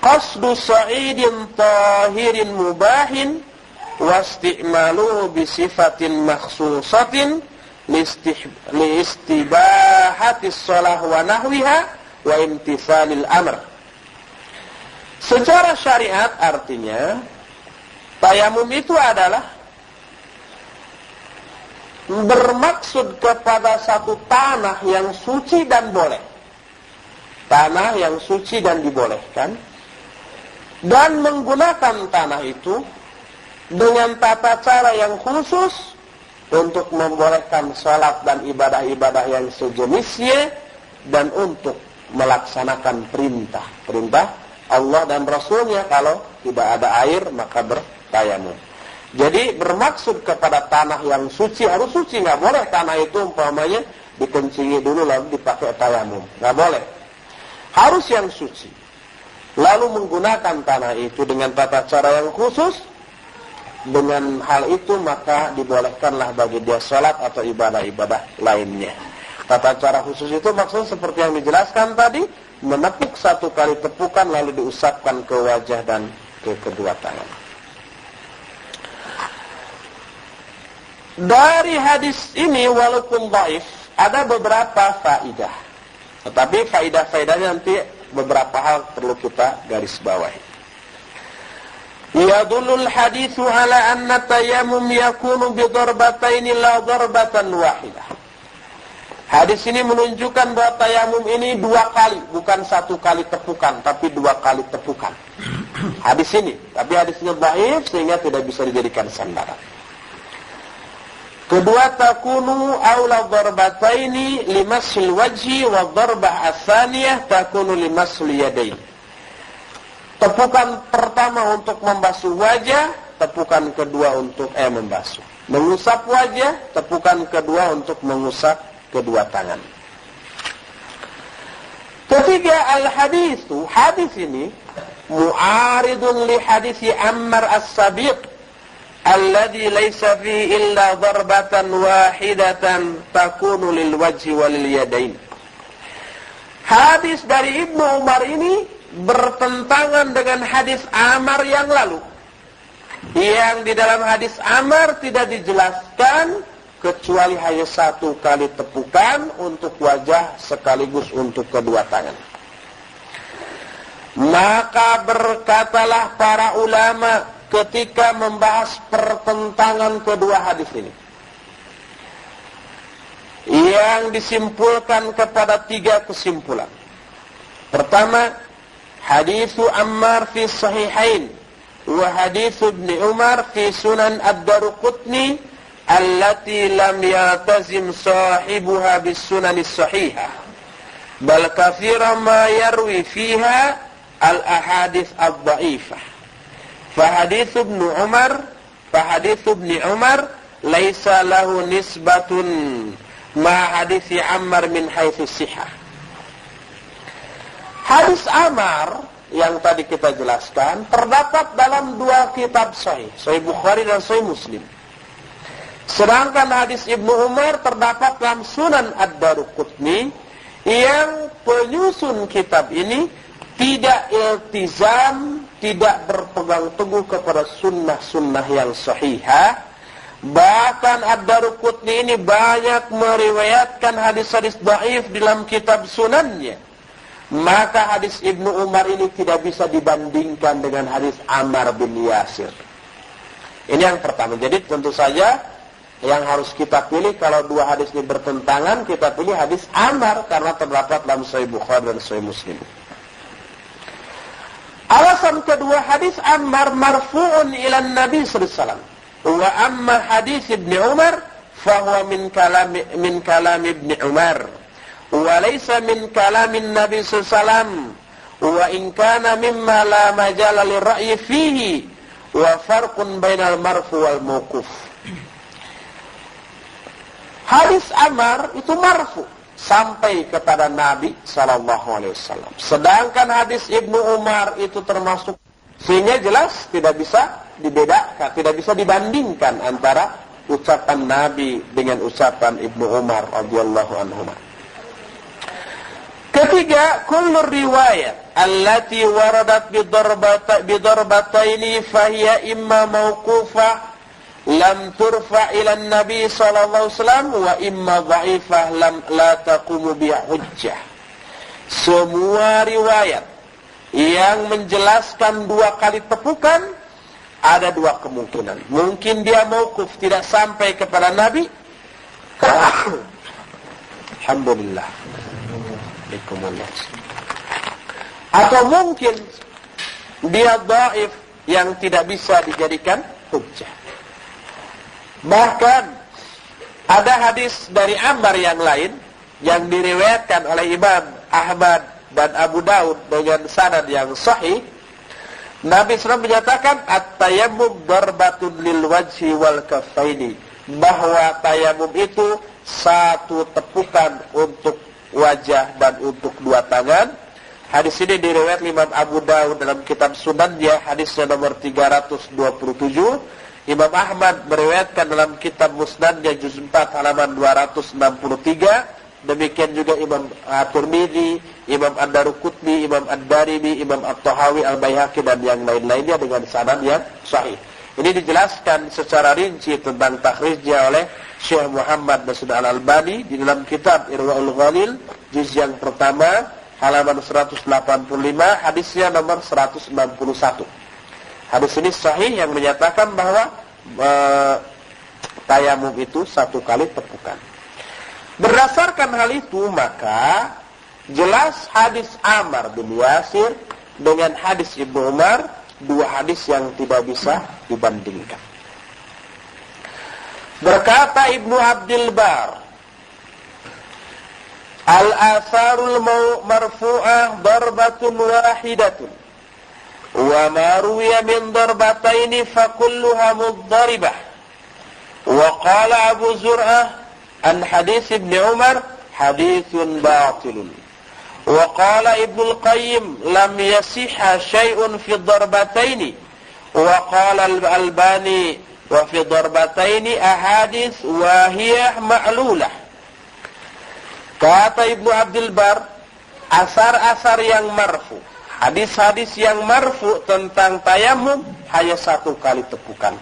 qasdu sa'idin tahirin mubahin wasti'maluhu bisifatin makhsusatin li istibahatis shalah wa nahwiha wa imtithalil amr. Secara syariat artinya tayamum itu adalah bermaksud kepada satu tanah yang suci dan boleh. Tanah yang suci dan dibolehkan, dan menggunakan tanah itu dengan tata cara yang khusus untuk membolehkan salat dan ibadah-ibadah yang sejenisnya, dan untuk melaksanakan perintah Allah dan Rasulnya. Kalau tidak ada air maka bertayamum. Jadi bermaksud kepada tanah yang suci, harus suci, nggak boleh tanah itu umpamanya dikencingi dulu lalu dipakai tayamum, nggak boleh. Harus yang suci. Lalu menggunakan tanah itu dengan tata cara yang khusus. Dengan hal itu maka dibolehkanlah bagi dia salat atau ibadah-ibadah lainnya. Tata cara khusus itu maksudnya seperti yang dijelaskan tadi, menepuk 1 kali tepukan lalu diusapkan ke wajah dan ke kedua tangan. Dari hadis ini walaupun dhaif, ada beberapa faidah. Tetapi faidah-faidahnya nanti beberapa hal perlu kita garis bawahi. Yadullul hadithu ala anna tayammum yakunu bi darbataini la darbatan wahidah. Hadis ini menunjukkan bahwa tayamum ini 2 kali, bukan 1 kali tepukan, tapi 2 kali tepukan. Hadis ini, tapi hadisnya dhaif sehingga tidak bisa dijadikan sandaran. Kedua, takunu aula darbataini limasil wajhi wa darbah ats-tsaniyah takunu limasil yadain. Tepukan pertama untuk membasuh wajah, tepukan kedua untuk membasuh. Mengusap wajah, tepukan kedua untuk mengusap kedua tangan. Ketiga, al-haditsu, hadis ini mu'aridun li hadisi Ammar as-Sabiq alladhi laysa fihi illa darbatan wahidatan takunu lil wajhi walil yadain. Hadis dari Ibnu Umar ini bertentangan dengan hadis Ammar yang lalu, yang di dalam hadis Ammar tidak dijelaskan kecuali hanya 1 kali tepukan untuk wajah sekaligus untuk kedua tangan. Maka berkatalah para ulama ketika membahas pertentangan kedua hadis ini, yang disimpulkan kepada 3 kesimpulan. Pertama, haditsu Ammar fi sahihain wa haditsu Ibnu Umar fi sunan ad-Daruqutni allati lam yaltazim sahibuha bis sunanis sahihah bal katsira ma yarwi fiha al-ahadits ad-dha'ifah. فحديث ابن عمر ليس له نسبة مع حديث عمر من حيث الصحة. Hadis Ammar yang tadi kita jelaskan terdapat dalam 2 kitab sahih, Sahih Bukhari dan Sahih Muslim. Sedangkan hadis Ibnu Umar terdapat dalam Sunan Ad-Daruqutni, yang penyusun kitab ini tidak iltizam, tidak berpegang teguh kepada sunnah-sunnah yang sahihah. Bahkan Ad-Daruqutni ini banyak meriwayatkan hadis-hadis dhaif dalam kitab sunannya. Maka hadis Ibnu Umar ini tidak bisa dibandingkan dengan hadis Ammar bin Yasir. Ini yang pertama. Jadi tentu saja yang harus kita pilih kalau 2 hadis ini bertentangan, kita pilih hadis Ammar karena terdapat dalam Sahih Bukhari dan Sahih Muslim. Alasan kedua, hadis Ammar marfu'un ila Nabi sallallahu alaihi wasallam. Wa amma hadis Ibnu Umar fahuwa min kalam Ibnu Umar wa laysa min kalamin Nabi sallallahu alaihi wasallam wa in kana mimma la majala lirra'yi fihi wa farqun bainal marfu wal mauquf. Hadis Ammar itu marfu sampai kepada Nabi SAW. Sedangkan hadis Ibnu Umar itu termasuk, sehingga jelas tidak bisa dibedakan, tidak bisa dibandingkan antara ucapan Nabi dengan ucapan Ibnu Umar radhiyallahu anhu. Ketiga, kullu riwayat allati waradat bi darbataini fahiya imma mauqufah lam turfa ila Nabi sallallahu alaihi wasallam wa imma dha'ifah lam la taqumu bi hujjah. Semua riwayat yang menjelaskan 2 kali tepukan ada 2 kemungkinan. Mungkin dia mauquf, tidak sampai kepada Nabi. Alhamdulillah. Atau mungkin dia dhaif yang tidak bisa dijadikan hujjah. Bahkan ada hadis dari Ammar yang lain yang diriwayatkan oleh Imam Ahmad dan Abu Daud dengan sanad yang sahih. Nabi SAW menyatakan at-tayammum darbatun lil wajhi wal kaffaini, bahwa tayamum itu satu tepukan untuk wajah dan untuk 2 tangan. Hadis ini diriwayatkan Imam Abu Daud dalam kitab Sunannya, hadisnya nomor 327. Imam Ahmad meriwayatkan dalam kitab Musnadnya juz 4 halaman 263. Demikian juga Imam At-Tirmidzi, Imam Ad-Daruqutni, Imam Ad-Darimi, Imam At-Tahawi, Al-Baihaqi dan yang lain-lainnya dengan sanad yang sahih. Ini dijelaskan secara rinci tentang takhrijnya oleh Syekh Muhammad Nasir Al-Albani di dalam kitab Irwaul Ghalil juz yang pertama halaman 185, hadisnya nomor 161. Hadis ini sahih yang menyatakan bahwa tayamum itu 1 kali tepukan. Berdasarkan hal itu, maka jelas hadis Ammar bin Yasir dengan hadis Ibnu Umar 2 hadis yang tidak bisa dibandingkan. Berkata Ibnu Abdul Bar, al-atharul marfu'ah darbatun wahidatun wa ma ruwiya min darbataini fa kulluha mudharibah. Wa qala Abu Zur'ah an hadis Ibnu Umar haditsun batilun. Wa qala Ibnu Al-Qayyim lam yasihha syai'un fi darbataini. Wa qala Al-Albani wa fi darbataini ahadits wa hiya ma'lulah. Kata Ibnu Abdul Bar, asar-asar yang marfu, hadis-hadis yang marfu tentang tayamum hanya 1 kali tepukan.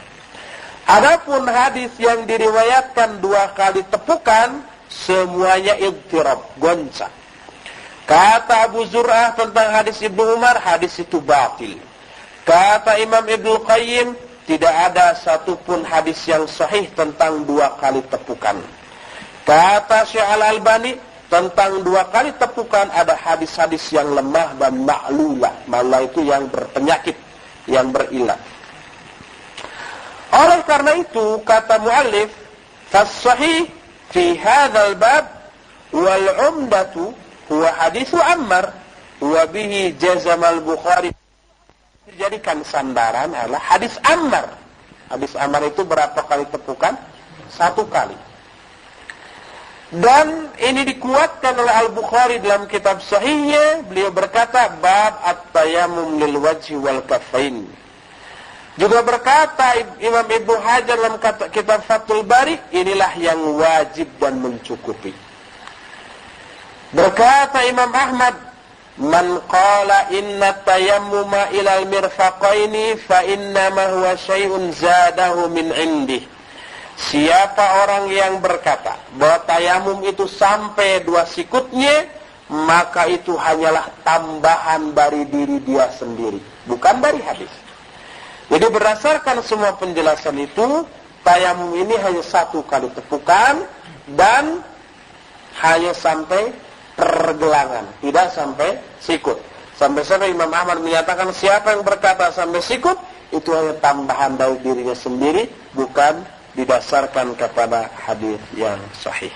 Adapun hadis yang diriwayatkan 2 kali tepukan semuanya idtirab, goncang. Kata Abu Zur'ah tentang hadis Ibnu Umar, hadis itu batil. Kata Imam Ibnu Qayyim, tidak ada satupun hadis yang sahih tentang 2 kali tepukan. Kata Syekh Al-Albani, tentang 2 kali tepukan ada hadis-hadis yang lemah dan ma'lulah. Ma'lulah itu yang berpenyakit, yang berilat. Oleh karena itu, kata muallif, fas-sahih fi hadzal bab wal 'umdatu huwa haditsu Ammar wa bihi jazama al-Bukhari. Dijadikan sandaran adalah hadis Ammar. Hadis Ammar itu berapa kali tepukan? 1 kali. Dan ini dikuatkan oleh Al-Bukhari dalam kitab sahihnya. Beliau berkata bab at-tayammum lil wajhi wal kaffain. Juga berkata Imam Ibnu Hajar dalam kitab Fathul Bari, inilah yang wajib dan mencukupi. Berkata Imam Ahmad, man qala inna tayammuma ilal mirfaqaini fa innama huwa syai'un zadahu min indih. Siapa orang yang berkata bahwa tayamum itu sampai 2 sikutnya, maka itu hanyalah tambahan dari diri dia sendiri, bukan dari hadis. Jadi berdasarkan semua penjelasan itu, tayamum ini hanya 1 kali tepukan dan hanya sampai pergelangan, tidak sampai sikut. Sampai-sampai Imam Ahmad menyatakan siapa yang berkata sampai sikut, itu hanya tambahan dari dirinya sendiri, bukan didasarkan kepada hadis yang sahih.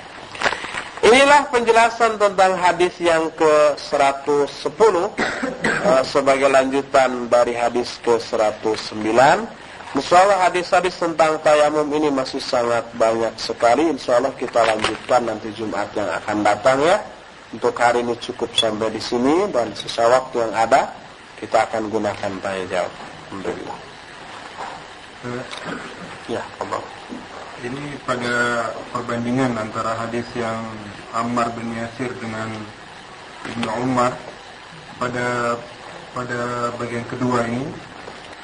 Inilah penjelasan tentang hadis yang ke-110 sebagai lanjutan dari hadis ke-109. Insyaallah hadis-hadis tentang tayamum ini masih sangat banyak sekali. Insyaallah kita lanjutkan nanti Jumat yang akan datang ya. Untuk hari ini cukup sampai di sini, dan sisa waktu yang ada kita akan gunakan tanya jawab. Alhamdulillah. Ya, Allah. Ini pada perbandingan antara hadis yang Ammar bin Yasir dengan Ibnu Umar, pada bagian kedua ini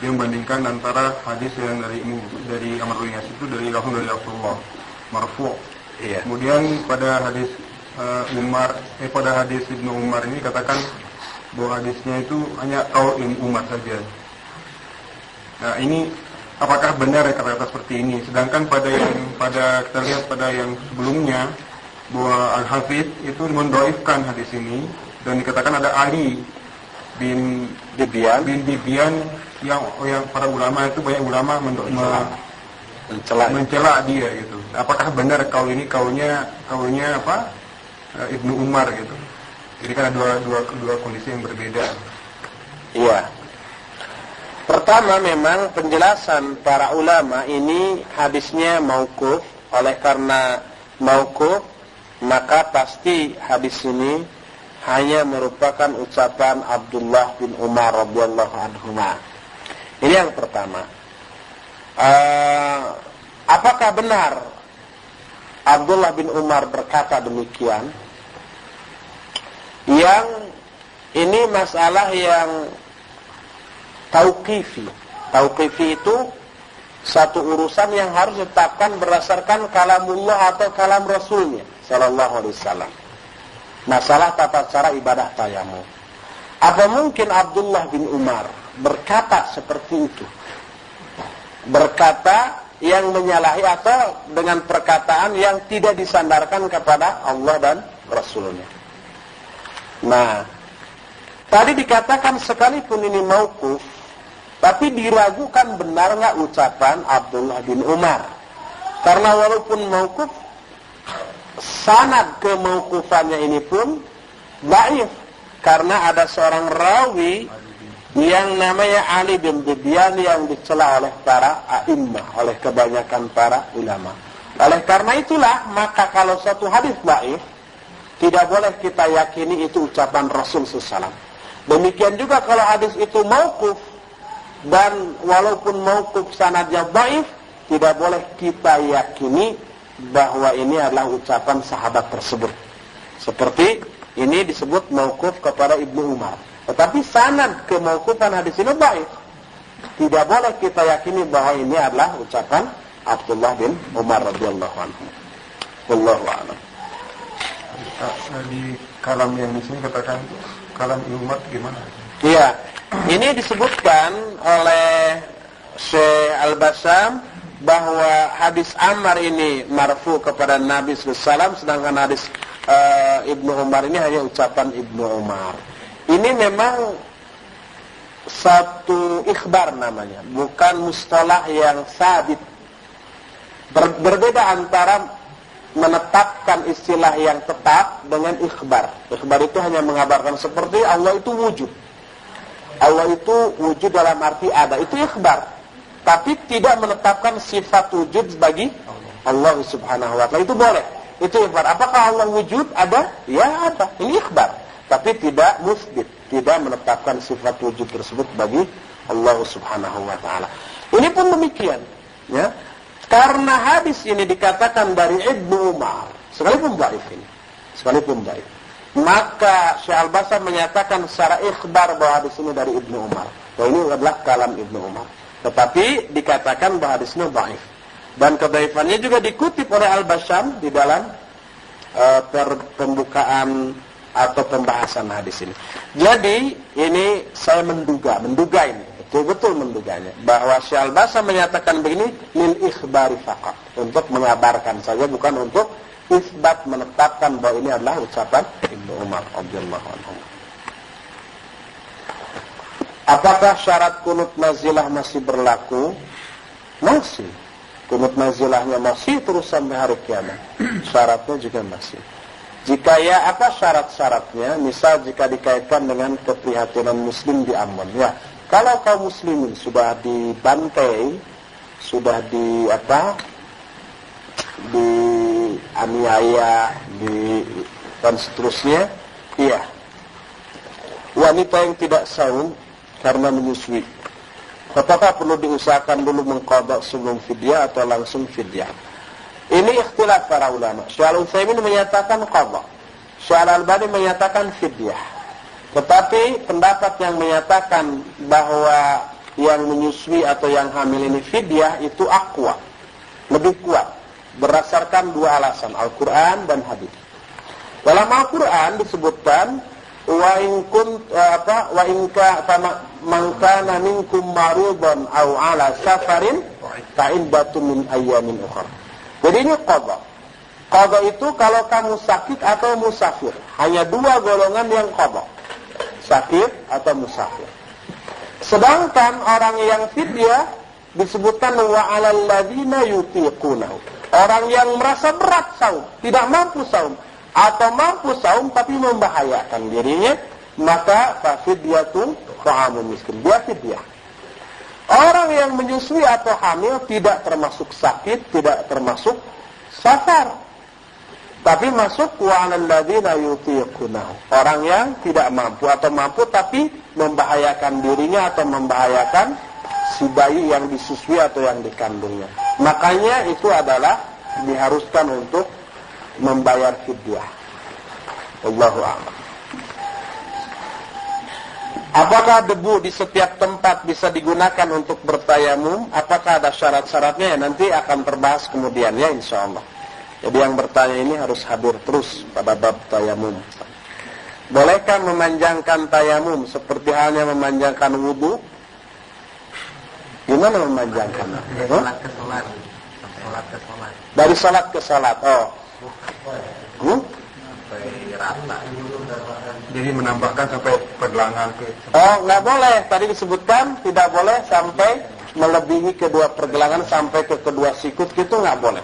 dia membandingkan antara hadis yang dari Ammar bin Yasir itu langsung dari Rasulullah marfu'. Iya. Kemudian pada hadis pada hadis Ibnu Umar ini katakan bahwa hadisnya itu hanya qaul Ibnu Umar saja. Nah, ini apakah benar kata-kata seperti ini? Sedangkan kita lihat pada yang sebelumnya bahwa Al-Hafidz itu mendhaifkan hadis ini dan dikatakan ada Ali bin Dibian yang para ulama itu banyak ulama mencela dia gitu. Apakah benar kaulnya apa? Ibnu Umar gitu. Jadi kan ada dua kondisi yang berbeda. Iya. Pertama, memang penjelasan para ulama ini hadisnya mauquf. Oleh karena mauquf, maka pasti hadis ini hanya merupakan ucapan Abdullah bin Umar radhiyallahu anhuma. Ini yang pertama. Apakah benar Abdullah bin Umar berkata demikian? Yang ini masalah yang tauqifi. Tauqifi itu satu urusan yang harus ditetapkan berdasarkan kalamullah atau kalam Rasulnya sallallahu alaihi wasallam. Masalah tata cara ibadah tayamum. Apa mungkin Abdullah bin Umar berkata seperti itu? Berkata yang menyalahi atau dengan perkataan yang tidak disandarkan kepada Allah dan Rasulnya. Nah, tadi dikatakan sekalipun ini mauquf, tapi diragukan benar nggak ucapan Abdullah bin Umar. Karena walaupun mauquf, sanad kemauqufannya ini pun dhaif. Karena ada seorang rawi yang namanya Ali bin Dibian yang dicela oleh para a'immah, oleh kebanyakan para ulama. Oleh karena itulah, maka kalau suatu hadis dhaif, tidak boleh kita yakini itu ucapan Rasul SAW. Demikian juga kalau hadis itu mauquf, dan walaupun mauquf sanadnya dhaif, tidak boleh kita yakini bahwa ini adalah ucapan sahabat tersebut. Seperti ini disebut mauquf kepada Ibnu Umar. Tetapi sanad kemauqufan hadis ini dhaif. Tidak boleh kita yakini bahwa ini adalah ucapan Abdullah bin Umar radhiyallahu anhu. Wallahu a'lam. Di kalam yang di sini katakan kalam Ibnu Umar gimana? Iya, ini disebutkan oleh Syekh Al-Bassam bahwa hadis Ammar ini marfu kepada Nabi SAW, sedangkan hadis Ibnu Umar ini hanya ucapan Ibnu Umar. Ini memang satu ikhbar namanya, bukan mustalah yang sabit. Berbeda antara menetapkan istilah yang tetap dengan ikhbar. Ikhbar itu hanya mengabarkan seperti Allah itu wujud. Allah itu wujud dalam arti ada, itu ikhbar. Tapi tidak menetapkan sifat wujud bagi Allah Subhanahu wa ta'ala. Itu boleh. Itu ikhbar. Apakah Allah wujud? Ada? Ya ada. Ini ikhbar. Tapi tidak musbit, tidak menetapkan sifat wujud tersebut bagi Allah Subhanahu wa ta'ala. Ini pun demikian, ya. Karena hadis ini dikatakan dari Ibnu Umar, sekalipun dhaif ini, sekalipun dhaif, maka Syekh Al-Bassam menyatakan secara ikhbar bahwa hadis ini dari Ibnu Umar. Bahwa ini adalah kalam Ibnu Umar. Tetapi dikatakan bahwa hadis ini dhaif. Dan kedhaifannya juga dikutip oleh Al-Bassam di dalam pembukaan atau pembahasan hadis ini. Jadi ini saya menduga ini. Betul-betul menduganya bahwa Syekh Al-Bassam menyatakan begini lil ikhbari faqat, untuk mengabarkan saja, bukan untuk isbat menetapkan bahwa ini adalah ucapan Ibnu Umar radhiyallahu anhu. Apakah syarat kunut nazilah masih berlaku? Masih. Kunut nazilahnya masih terus sampai hari kiamat. Syaratnya juga masih. Jika ya, apa syarat-syaratnya? Misal jika dikaitkan dengan keprihatinan muslim di Ambon, ya. Kalau kaum muslimin sudah dibantai, sudah dianiaya, dan seterusnya, iya. Wanita yang tidak saum karena menyusui, apakah perlu diusahakan dulu mengqadha sebelum fidyah atau langsung fidyah? Ini ikhtilaf para ulama. Syekh Al-Utsaimin menyatakan qadha, Syekh Al-Albani menyatakan fidyah. Tetapi pendapat yang menyatakan bahwa yang menyusui atau yang hamil ini fidyah itu aqwa, lebih kuat berdasarkan dua alasan, Al-Quran dan hadis. Dalam Al-Quran disebutkan wa in kana minkum maridan aw ala safarin fa iddatun min ayyamin ukhra. Jadi ini qada. Qada itu kalau kamu sakit atau musafir. Hanya dua golongan yang qada. Sakit atau musafir. Sedangkan orang yang fidyah disebutkan wa 'alal ladzina yutiqunahu. Orang yang merasa berat saum, tidak mampu saum atau mampu saum tapi membahayakan dirinya, maka fa fidyatun ta'amun miskin. Dia fidyah. Orang yang menyusui atau hamil tidak termasuk sakit, tidak termasuk safar, tapi masuk wa 'alal ladzina yutiqunahu. Orang yang tidak mampu atau mampu tapi membahayakan dirinya atau membahayakan si bayi yang disusui atau yang dikandungnya. Makanya itu adalah diharuskan untuk membayar fidyah. Wallahu a'lam. Apakah debu di setiap tempat bisa digunakan untuk bertayamum? Apakah ada syarat-syaratnya? Nanti akan terbahas kemudian ya insyaallah. Jadi yang bertanya ini harus hadir terus pada bab tayamum. Bolehkah memanjangkan tayamum seperti halnya memanjangkan wudu? Gimana memanjangkan? Salat ke salat. Salat ke salat. Dari salat ke salat. Oh. Sampai rata. Jadi menambahkan sampai pergelangan ke. Oh, nggak boleh. Tadi disebutkan tidak boleh sampai melebihi kedua pergelangan sampai ke kedua sikut, gitu nggak boleh.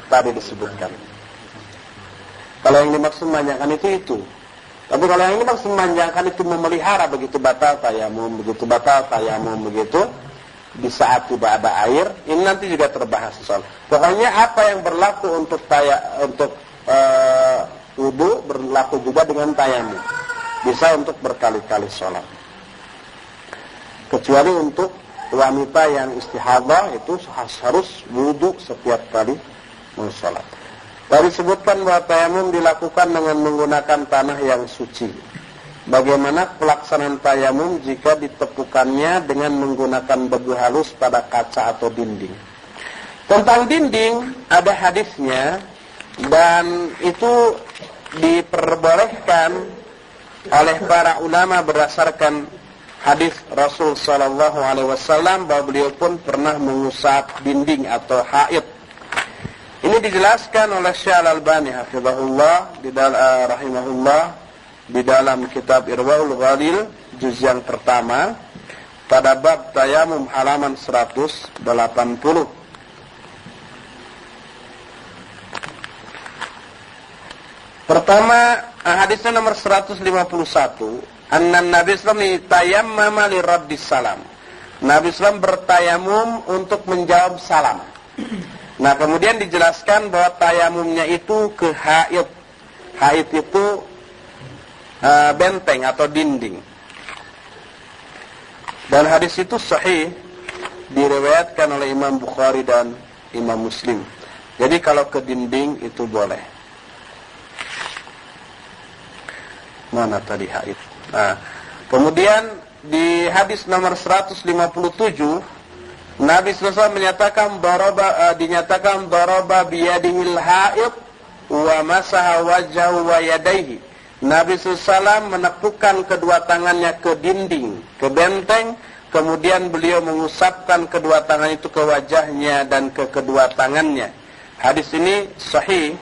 Tadi disebutkan. Kalau yang dimaksud memanjangkan itu. Tapi kalau yang dimaksud memanjangkan itu memelihara, begitu batal tayamum, begitu batal tayamum, begitu di saat tidak ada air. Ini nanti juga terbahas soal. Pokoknya apa yang berlaku untuk wudu berlaku juga dengan tayamum. Bisa untuk berkali-kali sholat. Kecuali untuk wanita yang istihadah itu harus wudu setiap kali mau sholat. Tadi disebutkan bahwa tayamum dilakukan dengan menggunakan tanah yang suci. Bagaimana pelaksanaan tayamum jika ditepukannya dengan menggunakan debu halus pada kaca atau dinding? Tentang dinding ada hadisnya dan itu diperbolehkan oleh para ulama berdasarkan hadis Rasul sallallahu alaihi wasallam bahwa beliau pun pernah mengusap dinding atau haid. Ini dijelaskan oleh Syekh Al-Albani hafizahullah rahimahullah di dalam kitab Irwaul Ghalil juz yang pertama pada bab tayamum halaman 180. Pertama, hadisnya nomor 151. Annan Nabi sallallahu alaihi wasallam tayammama li raddis salam. Nabi sallallahu bertayamum untuk menjawab salam. Nah, kemudian dijelaskan bahwa tayamumnya itu ke haid. Haid itu benteng atau dinding. Dan hadis itu sahih, diriwayatkan oleh Imam Bukhari dan Imam Muslim. Jadi kalau ke dinding itu boleh. Mana tadi haid? Nah, kemudian di hadis nomor 157 Nabi SAW menyatakan dinyatakan daraba biyadihil haid wa masaha wajhahu wa yadayhi. Nabi SAW menepukkan kedua tangannya ke dinding, ke benteng, kemudian beliau mengusapkan kedua tangan itu ke wajahnya dan ke kedua tangannya. Hadis ini sahih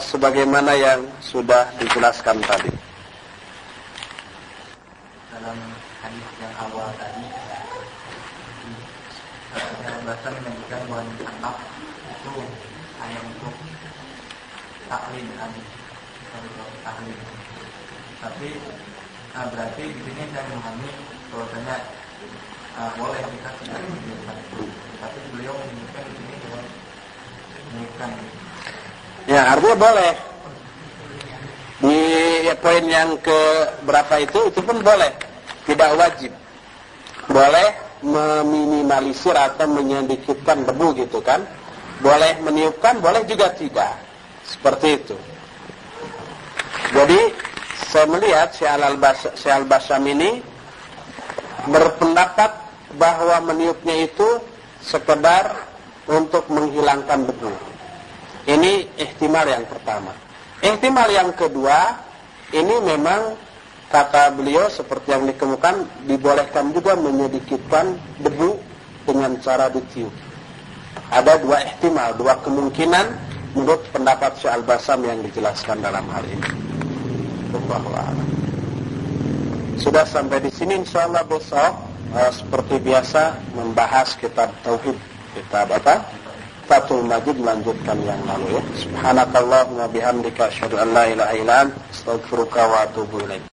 sebagaimana yang sudah dijelaskan tadi. Dalam hadis yang awal tadi, bahkan menyebutkan bahwa anak itu hanya untuk taklid hadis. Tapi berarti di sini saya memahami bahwasanya boleh kita tidak menyebutkan itu. Tapi beliau menyebutkan di sini dengan menyebutkan. Ya, artinya boleh. Di poin yang ke berapa itu pun boleh. Tidak wajib. Boleh meminimalisir atau menyedikitkan debu gitu kan. Boleh meniupkan, boleh juga tidak. Seperti itu. Jadi saya melihat Syekh Al-Basyam ini berpendapat bahwa meniupnya itu sekedar untuk menghilangkan debu. Ini ihtimal yang pertama. Ihtimal yang kedua, ini memang kata beliau seperti yang dikemukakan, dibolehkan juga menyedikitkan debu dengan cara ditiup. Ada dua ihtimal, dua kemungkinan menurut pendapat Syekh Al-Bassam yang dijelaskan dalam hal ini. Wallahu a'lam. Sudah sampai di sini, insyaallah besok seperti biasa membahas kitab tauhid, kitab apa? Fathul Majid, melanjutkan yang lalu ya. Subhanakallahumma bihamdika asyhadu an la ilaha illa anta astaghfiruka wa atubu ilaik.